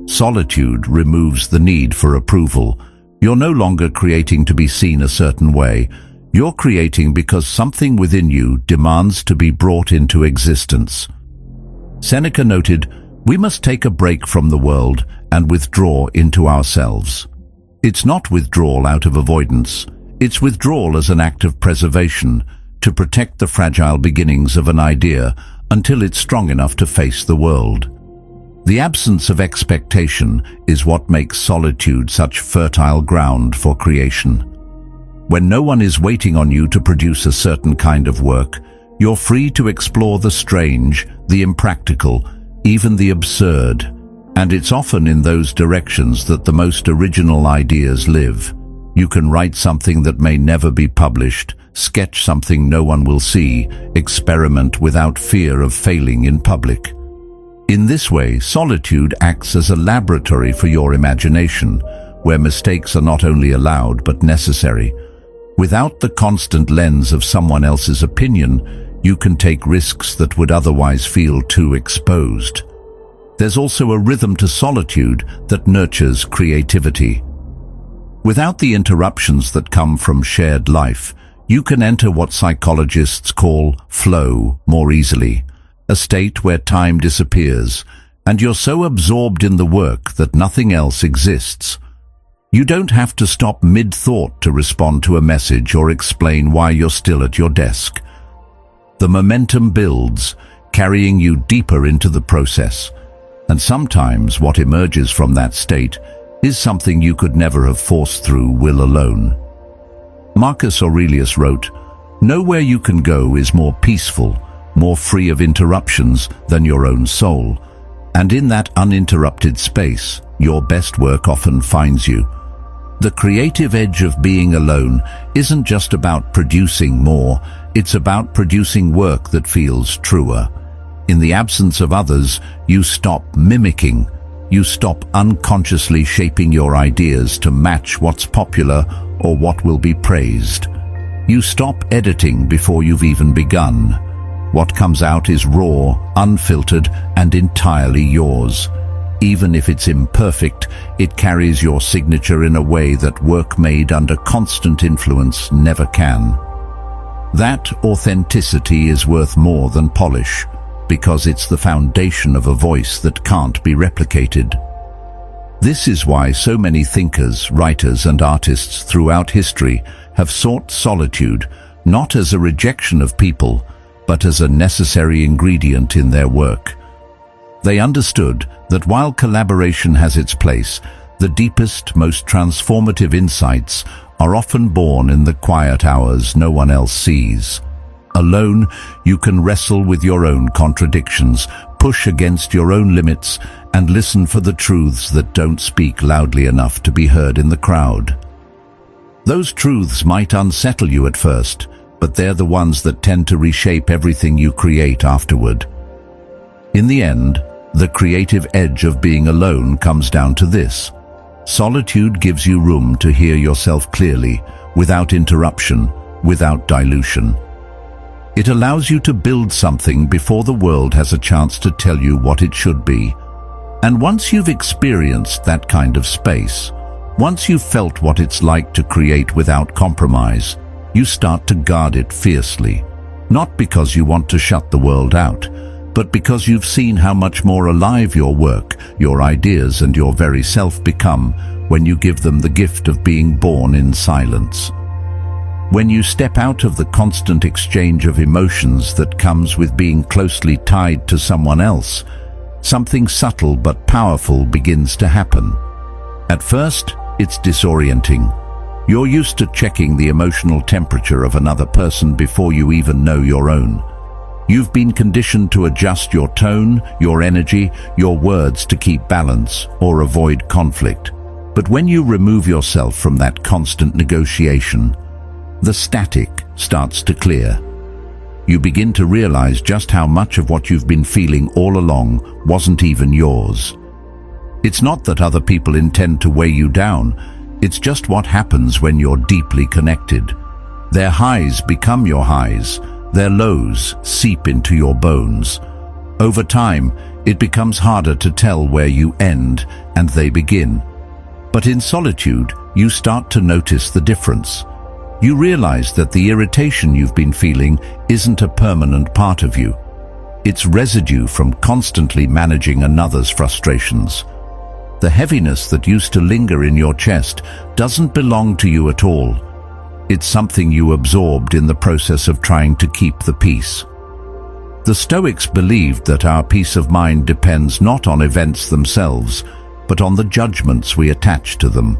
Solitude removes the need for approval. You're no longer creating to be seen a certain way. You're creating because something within you demands to be brought into existence. Seneca noted, "We must take a break from the world and withdraw into ourselves." It's not withdrawal out of avoidance. It's withdrawal as an act of preservation, to protect the fragile beginnings of an idea until it's strong enough to face the world. The absence of expectation is what makes solitude such fertile ground for creation. When no one is waiting on you to produce a certain kind of work, you're free to explore the strange, the impractical, even the absurd. And it's often in those directions that the most original ideas live. You can write something that may never be published, sketch something no one will see, experiment without fear of failing in public. In this way, solitude acts as a laboratory for your imagination, where mistakes are not only allowed but necessary. Without the constant lens of someone else's opinion, you can take risks that would otherwise feel too exposed. There's also a rhythm to solitude that nurtures creativity. Without the interruptions that come from shared life, you can enter what psychologists call flow more easily, a state where time disappears, and you're so absorbed in the work that nothing else exists. You don't have to stop mid-thought to respond to a message or explain why you're still at your desk. The momentum builds, carrying you deeper into the process, and sometimes what emerges from that state is something you could never have forced through will alone. Marcus Aurelius wrote, "Nowhere you can go is more peaceful, more free of interruptions than your own soul. And in that uninterrupted space, your best work often finds you." The creative edge of being alone isn't just about producing more, it's about producing work that feels truer. In the absence of others, you stop mimicking. You stop unconsciously shaping your ideas to match what's popular or what will be praised. You stop editing before you've even begun. What comes out is raw, unfiltered, and entirely yours. Even if it's imperfect, it carries your signature in a way that work made under constant influence never can. That authenticity is worth more than polish, because it's the foundation of a voice that can't be replicated. This is why so many thinkers, writers, and artists throughout history have sought solitude, not as a rejection of people, but as a necessary ingredient in their work. They understood that while collaboration has its place, the deepest, most transformative insights are often born in the quiet hours no one else sees. Alone, you can wrestle with your own contradictions, push against your own limits, and listen for the truths that don't speak loudly enough to be heard in the crowd. Those truths might unsettle you at first, but they're the ones that tend to reshape everything you create afterward. In the end, the creative edge of being alone comes down to this. Solitude gives you room to hear yourself clearly, without interruption, without dilution. It allows you to build something before the world has a chance to tell you what it should be. And once you've experienced that kind of space, once you've felt what it's like to create without compromise, you start to guard it fiercely. Not because you want to shut the world out, but because you've seen how much more alive your work, your ideas, and your very self become when you give them the gift of being born in silence. When you step out of the constant exchange of emotions that comes with being closely tied to someone else, something subtle but powerful begins to happen. At first, it's disorienting. You're used to checking the emotional temperature of another person before you even know your own. You've been conditioned to adjust your tone, your energy, your words to keep balance or avoid conflict. But when you remove yourself from that constant negotiation, the static starts to clear. You begin to realize just how much of what you've been feeling all along wasn't even yours. It's not that other people intend to weigh you down, it's just what happens when you're deeply connected. Their highs become your highs, their lows seep into your bones. Over time, it becomes harder to tell where you end and they begin. But in solitude, you start to notice the difference. You realize that the irritation you've been feeling isn't a permanent part of you. It's residue from constantly managing another's frustrations. The heaviness that used to linger in your chest doesn't belong to you at all. It's something you absorbed in the process of trying to keep the peace. The Stoics believed that our peace of mind depends not on events themselves, but on the judgments we attach to them.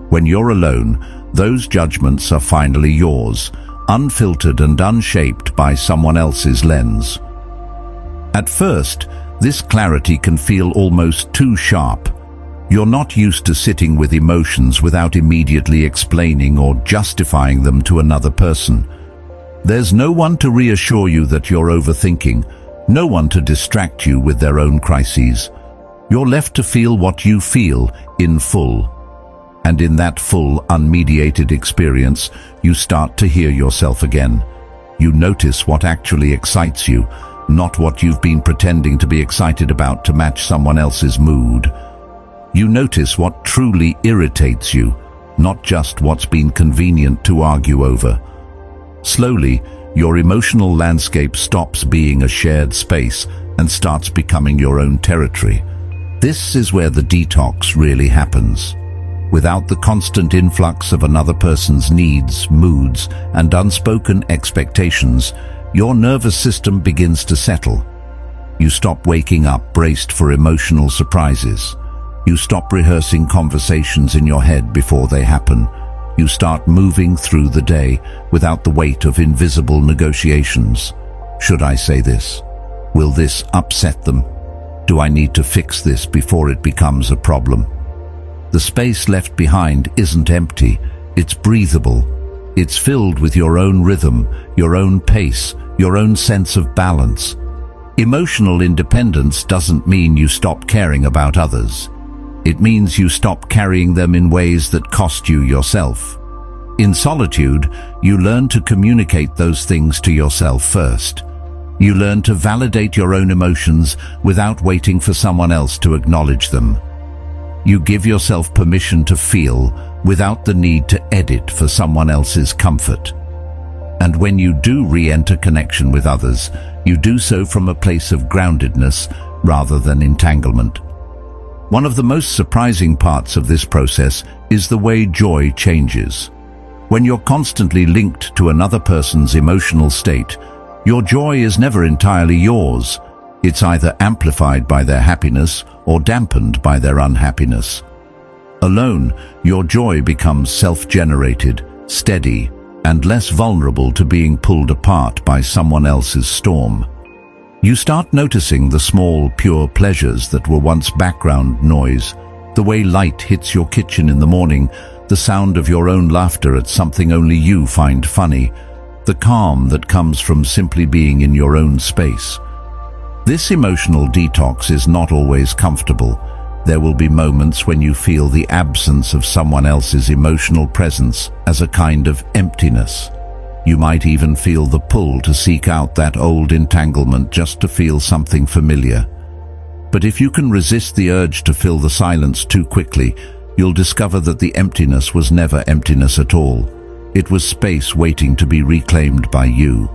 When you're alone, those judgments are finally yours, unfiltered and unshaped by someone else's lens. At first, this clarity can feel almost too sharp. You're not used to sitting with emotions without immediately explaining or justifying them to another person. There's no one to reassure you that you're overthinking, no one to distract you with their own crises. You're left to feel what you feel in full. And in that full, unmediated experience, you start to hear yourself again. You notice what actually excites you, not what you've been pretending to be excited about to match someone else's mood. You notice what truly irritates you, not just what's been convenient to argue over. Slowly, your emotional landscape stops being a shared space and starts becoming your own territory. This is where the detox really happens. Without the constant influx of another person's needs, moods, and unspoken expectations, your nervous system begins to settle. You stop waking up braced for emotional surprises. You stop rehearsing conversations in your head before they happen. You start moving through the day without the weight of invisible negotiations. Should I say this? Will this upset them? Do I need to fix this before it becomes a problem? The space left behind isn't empty, it's breathable. It's filled with your own rhythm, your own pace, your own sense of balance. Emotional independence doesn't mean you stop caring about others. It means you stop carrying them in ways that cost you yourself. In solitude, you learn to communicate those things to yourself first. You learn to validate your own emotions without waiting for someone else to acknowledge them. You give yourself permission to feel without the need to edit for someone else's comfort. And when you do re-enter connection with others, you do so from a place of groundedness rather than entanglement. One of the most surprising parts of this process is the way joy changes. When you're constantly linked to another person's emotional state, your joy is never entirely yours. It's either amplified by their happiness or dampened by their unhappiness. Alone, your joy becomes self-generated, steady, and less vulnerable to being pulled apart by someone else's storm. You start noticing the small, pure pleasures that were once background noise, the way light hits your kitchen in the morning, the sound of your own laughter at something only you find funny, the calm that comes from simply being in your own space. This emotional detox is not always comfortable. There will be moments when you feel the absence of someone else's emotional presence as a kind of emptiness. You might even feel the pull to seek out that old entanglement just to feel something familiar. But if you can resist the urge to fill the silence too quickly, you'll discover that the emptiness was never emptiness at all. It was space waiting to be reclaimed by you.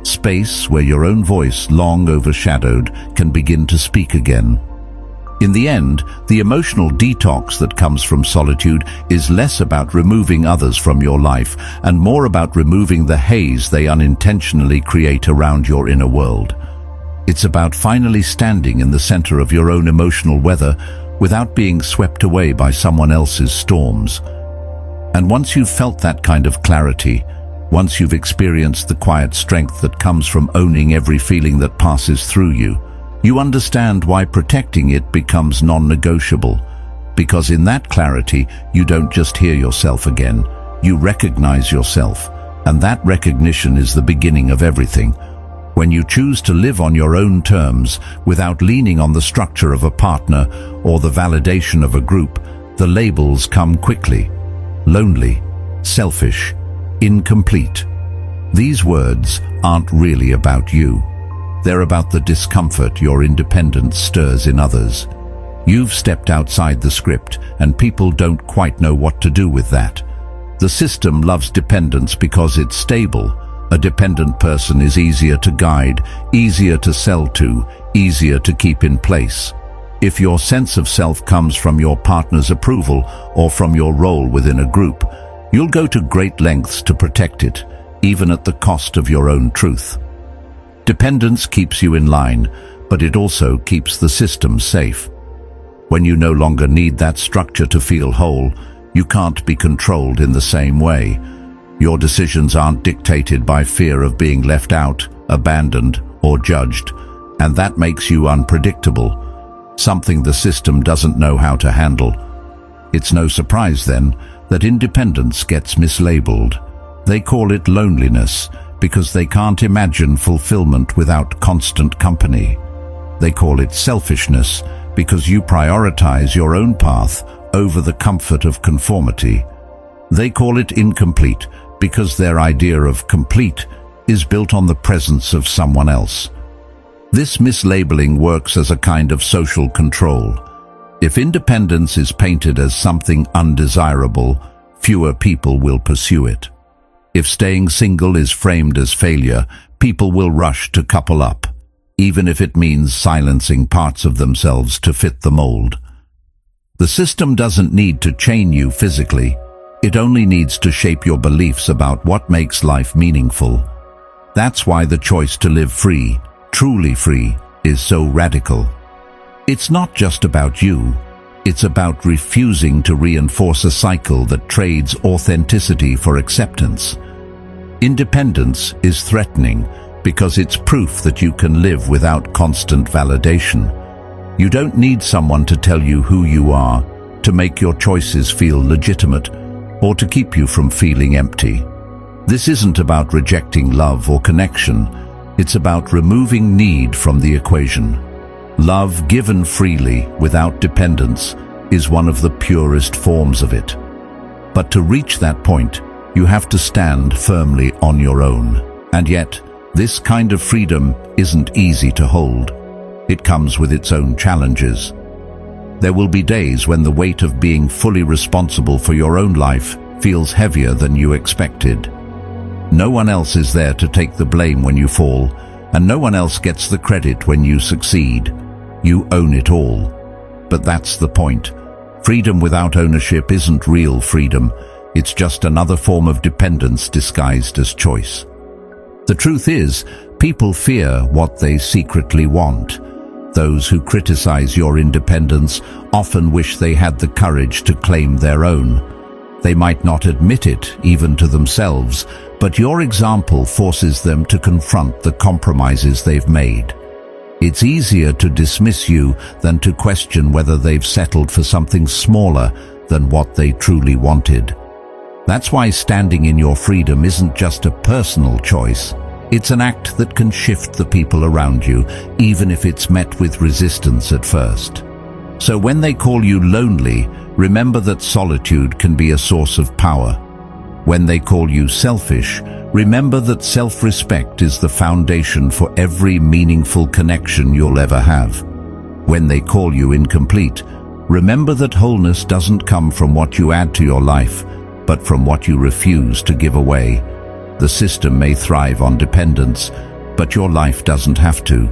Space where your own voice, long overshadowed, can begin to speak again. In the end, the emotional detox that comes from solitude is less about removing others from your life and more about removing the haze they unintentionally create around your inner world. It's about finally standing in the center of your own emotional weather without being swept away by someone else's storms. And once you've felt that kind of clarity, once you've experienced the quiet strength that comes from owning every feeling that passes through you, you understand why protecting it becomes non-negotiable. Because in that clarity, you don't just hear yourself again, you recognize yourself, and that recognition is the beginning of everything. When you choose to live on your own terms, without leaning on the structure of a partner or the validation of a group, the labels come quickly. Lonely, selfish, incomplete. These words aren't really about you. They're about the discomfort your independence stirs in others. You've stepped outside the script, and people don't quite know what to do with that. The system loves dependence because it's stable. A dependent person is easier to guide, easier to sell to, easier to keep in place. If your sense of self comes from your partner's approval or from your role within a group, you'll go to great lengths to protect it, even at the cost of your own truth. Dependence keeps you in line, but it also keeps the system safe. When you no longer need that structure to feel whole, you can't be controlled in the same way. Your decisions aren't dictated by fear of being left out, abandoned, or judged, and that makes you unpredictable, something the system doesn't know how to handle. It's no surprise, then, that independence gets mislabeled. They call it loneliness because they can't imagine fulfillment without constant company. They call it selfishness because you prioritize your own path over the comfort of conformity. They call it incomplete because their idea of complete is built on the presence of someone else. This mislabeling works as a kind of social control. If independence is painted as something undesirable, fewer people will pursue it. If staying single is framed as failure, people will rush to couple up, even if it means silencing parts of themselves to fit the mold. The system doesn't need to chain you physically. It only needs to shape your beliefs about what makes life meaningful. That's why the choice to live free, truly free, is so radical. It's not just about you. It's about refusing to reinforce a cycle that trades authenticity for acceptance. Independence is threatening because it's proof that you can live without constant validation. You don't need someone to tell you who you are, to make your choices feel legitimate, or to keep you from feeling empty. This isn't about rejecting love or connection. It's about removing need from the equation. Love given freely, without dependence, is one of the purest forms of it. But to reach that point, you have to stand firmly on your own. And yet, this kind of freedom isn't easy to hold. It comes with its own challenges. There will be days when the weight of being fully responsible for your own life feels heavier than you expected. No one else is there to take the blame when you fall, and no one else gets the credit when you succeed. You own it all. But that's the point. Freedom without ownership isn't real freedom. It's just another form of dependence disguised as choice. The truth is, people fear what they secretly want. Those who criticize your independence often wish they had the courage to claim their own. They might not admit it, even to themselves, but your example forces them to confront the compromises they've made. It's easier to dismiss you than to question whether they've settled for something smaller than what they truly wanted. That's why standing in your freedom isn't just a personal choice. It's an act that can shift the people around you, even if it's met with resistance at first. So when they call you lonely, remember that solitude can be a source of power. When they call you selfish, remember that self-respect is the foundation for every meaningful connection you'll ever have. When they call you incomplete, remember that wholeness doesn't come from what you add to your life, but from what you refuse to give away. The system may thrive on dependence, but your life doesn't have to.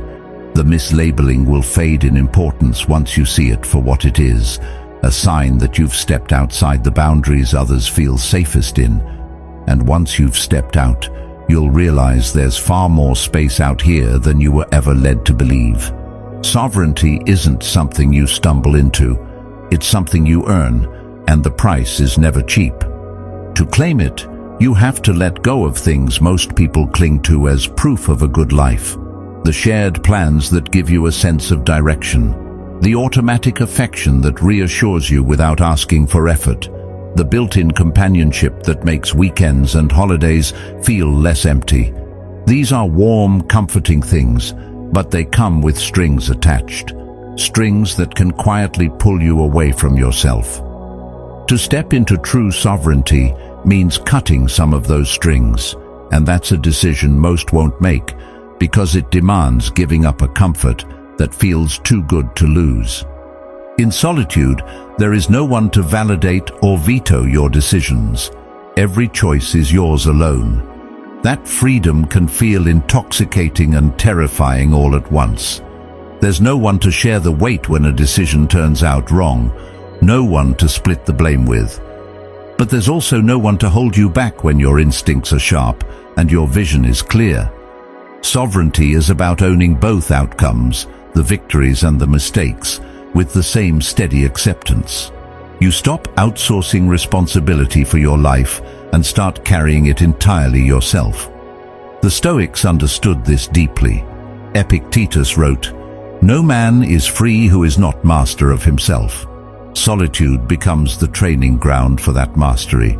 The mislabeling will fade in importance once you see it for what it is, a sign that you've stepped outside the boundaries others feel safest in. And once you've stepped out, you'll realize there's far more space out here than you were ever led to believe. Sovereignty isn't something you stumble into. It's something you earn, and the price is never cheap. To claim it, you have to let go of things most people cling to as proof of a good life. The shared plans that give you a sense of direction. The automatic affection that reassures you without asking for effort. The built-in companionship that makes weekends and holidays feel less empty. These are warm, comforting things, but they come with strings attached. Strings that can quietly pull you away from yourself. To step into true sovereignty means cutting some of those strings, and that's a decision most won't make because it demands giving up a comfort that feels too good to lose. In solitude, there is no one to validate or veto your decisions. Every choice is yours alone. That freedom can feel intoxicating and terrifying all at once. There's no one to share the weight when a decision turns out wrong, no one to split the blame with. But there's also no one to hold you back when your instincts are sharp and your vision is clear. Sovereignty is about owning both outcomes, the victories and the mistakes, with the same steady acceptance. You stop outsourcing responsibility for your life and start carrying it entirely yourself. The Stoics understood this deeply. Epictetus wrote, "No man is free who is not master of himself." Solitude becomes the training ground for that mastery.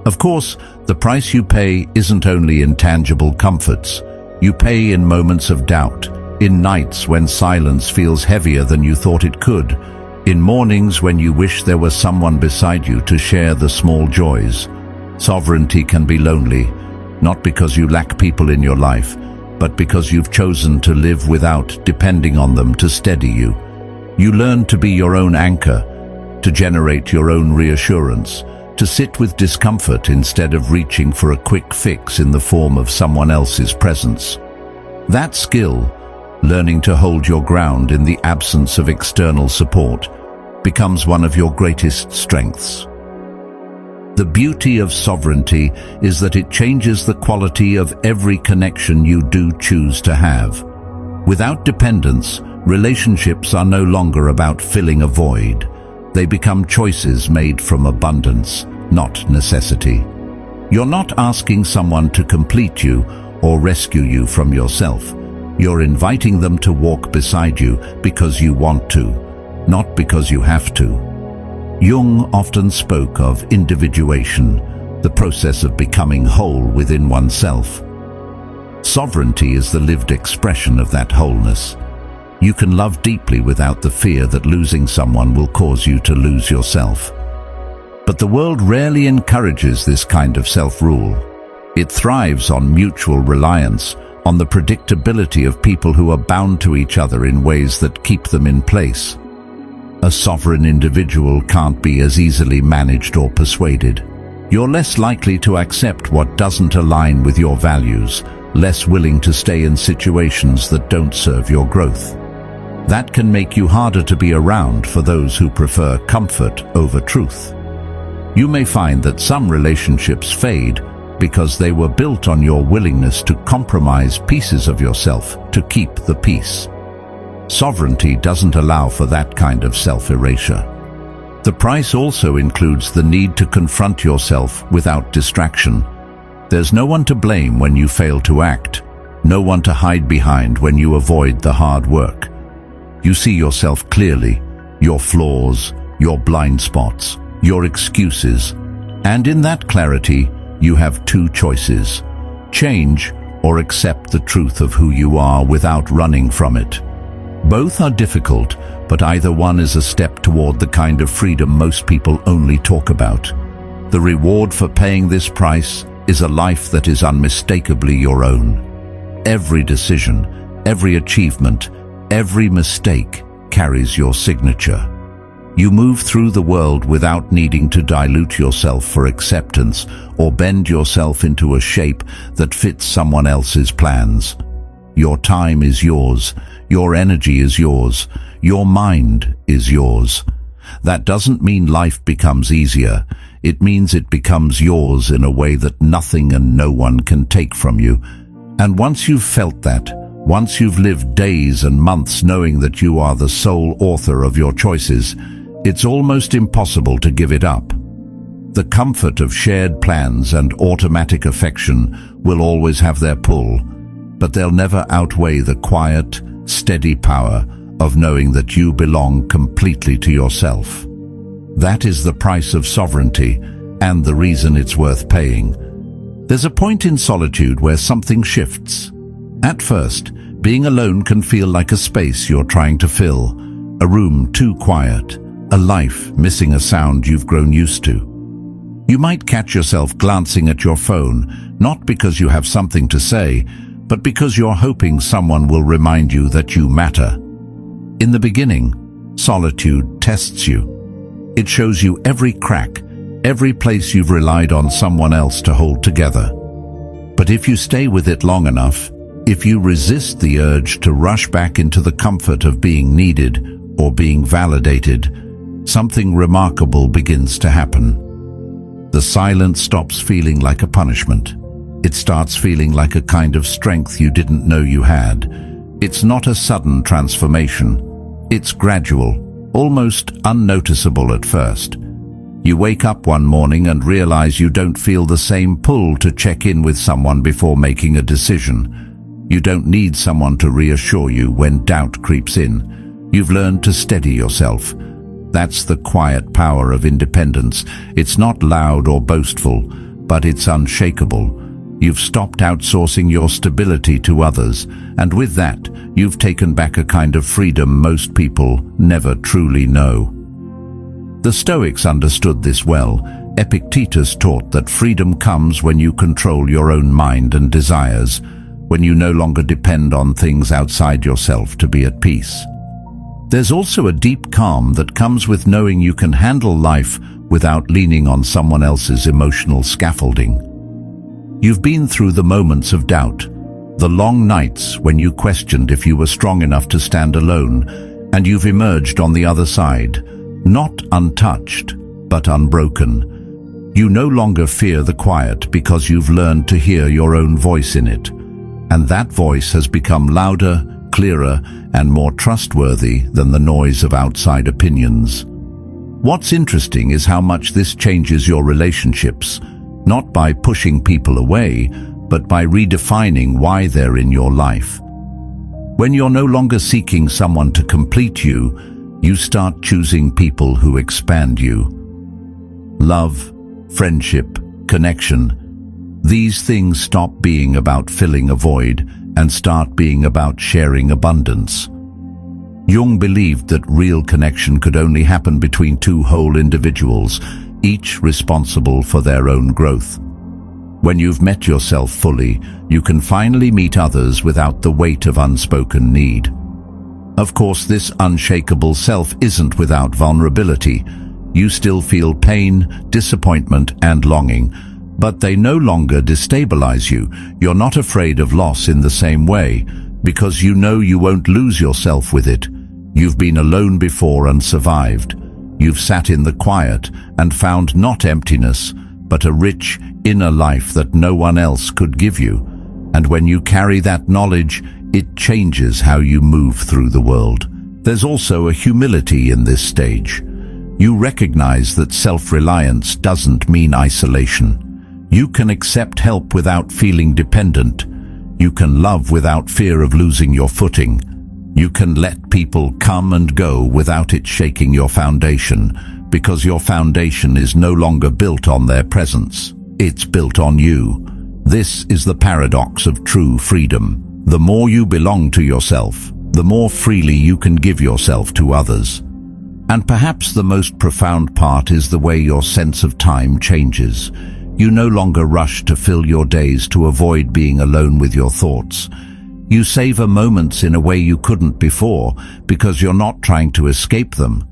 Of course, the price you pay isn't only in tangible comforts. You pay in moments of doubt, in nights when silence feels heavier than you thought it could, in mornings when you wish there was someone beside you to share the small joys. Sovereignty can be lonely, not because you lack people in your life, but because you've chosen to live without depending on them to steady you. You learn to be your own anchor, to generate your own reassurance, to sit with discomfort instead of reaching for a quick fix in the form of someone else's presence. That skill, learning to hold your ground in the absence of external support, becomes one of your greatest strengths. The beauty of sovereignty is that it changes the quality of every connection you do choose to have. Without dependence, relationships are no longer about filling a void. They become choices made from abundance, not necessity. You're not asking someone to complete you or rescue you from yourself. You're inviting them to walk beside you because you want to, not because you have to. Jung often spoke of individuation, the process of becoming whole within oneself. Sovereignty is the lived expression of that wholeness. You can love deeply without the fear that losing someone will cause you to lose yourself. But the world rarely encourages this kind of self-rule. It thrives on mutual reliance, on the predictability of people who are bound to each other in ways that keep them in place. A sovereign individual can't be as easily managed or persuaded. You're less likely to accept what doesn't align with your values, less willing to stay in situations that don't serve your growth. That can make you harder to be around for those who prefer comfort over truth. You may find that some relationships fade because they were built on your willingness to compromise pieces of yourself to keep the peace. Sovereignty doesn't allow for that kind of self-erasure. The price also includes the need to confront yourself without distraction. There's no one to blame when you fail to act, no one to hide behind when you avoid the hard work. You see yourself clearly, your flaws, your blind spots, your excuses, and in that clarity, you have two choices: change or accept the truth of who you are without running from it. Both are difficult, but either one is a step toward the kind of freedom most people only talk about. The reward for paying this price is a life that is unmistakably your own. Every decision, every achievement, every mistake carries your signature. You move through the world without needing to dilute yourself for acceptance or bend yourself into a shape that fits someone else's plans. Your time is yours, your energy is yours, your mind is yours. That doesn't mean life becomes easier. It means it becomes yours in a way that nothing and no one can take from you. And once you've felt that, once you've lived days and months knowing that you are the sole author of your choices, it's almost impossible to give it up. The comfort of shared plans and automatic affection will always have their pull, but they'll never outweigh the quiet, steady power of knowing that you belong completely to yourself. That is the price of sovereignty, and the reason it's worth paying. There's a point in solitude where something shifts. At first, being alone can feel like a space you're trying to fill, a room too quiet, a life missing a sound you've grown used to. You might catch yourself glancing at your phone, not because you have something to say, but because you're hoping someone will remind you that you matter. In the beginning, solitude tests you. It shows you every crack, every place you've relied on someone else to hold together. But if you stay with it long enough, if you resist the urge to rush back into the comfort of being needed or being validated, something remarkable begins to happen. The silence stops feeling like a punishment. It starts feeling like a kind of strength you didn't know you had. It's not a sudden transformation. It's gradual, almost unnoticeable at first. You wake up one morning and realize you don't feel the same pull to check in with someone before making a decision. You don't need someone to reassure you when doubt creeps in. You've learned to steady yourself. That's the quiet power of independence. It's not loud or boastful, but it's unshakable. You've stopped outsourcing your stability to others, and with that, you've taken back a kind of freedom most people never truly know. The Stoics understood this well. Epictetus taught that freedom comes when you control your own mind and desires, when you no longer depend on things outside yourself to be at peace. There's also a deep calm that comes with knowing you can handle life without leaning on someone else's emotional scaffolding. You've been through the moments of doubt, the long nights when you questioned if you were strong enough to stand alone, and you've emerged on the other side, not untouched, but unbroken. You no longer fear the quiet because you've learned to hear your own voice in it, and that voice has become louder, clearer, and more trustworthy than the noise of outside opinions. What's interesting is how much this changes your relationships, not by pushing people away, but by redefining why they're in your life. When you're no longer seeking someone to complete you, you start choosing people who expand you. Love, friendship, connection, these things stop being about filling a void and start being about sharing abundance. Jung believed that real connection could only happen between two whole individuals, each responsible for their own growth. When you've met yourself fully, you can finally meet others without the weight of unspoken need. Of course, this unshakable self isn't without vulnerability. You still feel pain, disappointment, and longing, but they no longer destabilize you. You're not afraid of loss in the same way, because you know you won't lose yourself with it. You've been alone before and survived. You've sat in the quiet and found not emptiness, but a rich inner life that no one else could give you. And when you carry that knowledge, it changes how you move through the world. There's also a humility in this stage. You recognize that self-reliance doesn't mean isolation. You can accept help without feeling dependent. You can love without fear of losing your footing. You can let people come and go without it shaking your foundation, because your foundation is no longer built on their presence. It's built on you. This is the paradox of true freedom. The more you belong to yourself, the more freely you can give yourself to others. And perhaps the most profound part is the way your sense of time changes. You no longer rush to fill your days to avoid being alone with your thoughts. You savor moments in a way you couldn't before, because you're not trying to escape them.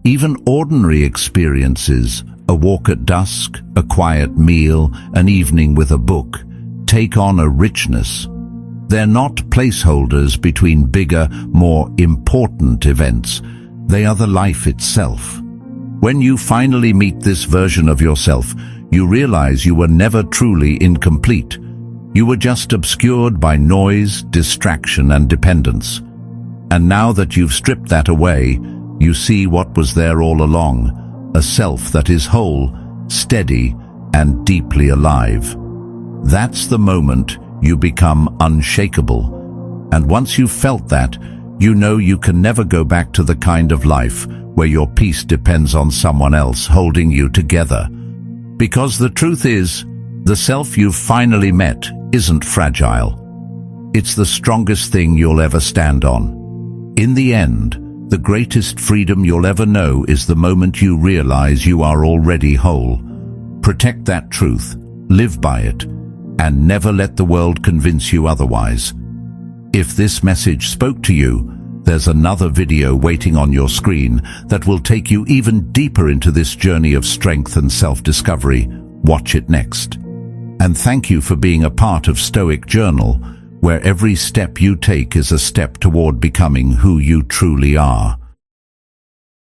Even ordinary experiences, a walk at dusk, a quiet meal, an evening with a book, take on a richness. They're not placeholders between bigger, more important events. They are the life itself. When you finally meet this version of yourself, you realize you were never truly incomplete. You were just obscured by noise, distraction, and dependence. And now that you've stripped that away, you see what was there all along, a self that is whole, steady, and deeply alive. That's the moment you become unshakable. And once you've felt that, you know you can never go back to the kind of life where your peace depends on someone else holding you together. Because the truth is, the self you've finally met isn't fragile. It's the strongest thing you'll ever stand on. In the end, the greatest freedom you'll ever know is the moment you realize you are already whole. Protect that truth, live by it, and never let the world convince you otherwise. If this message spoke to you, there's another video waiting on your screen that will take you even deeper into this journey of strength and self-discovery. Watch it next. And thank you for being a part of Stoic Journal, where every step you take is a step toward becoming who you truly are.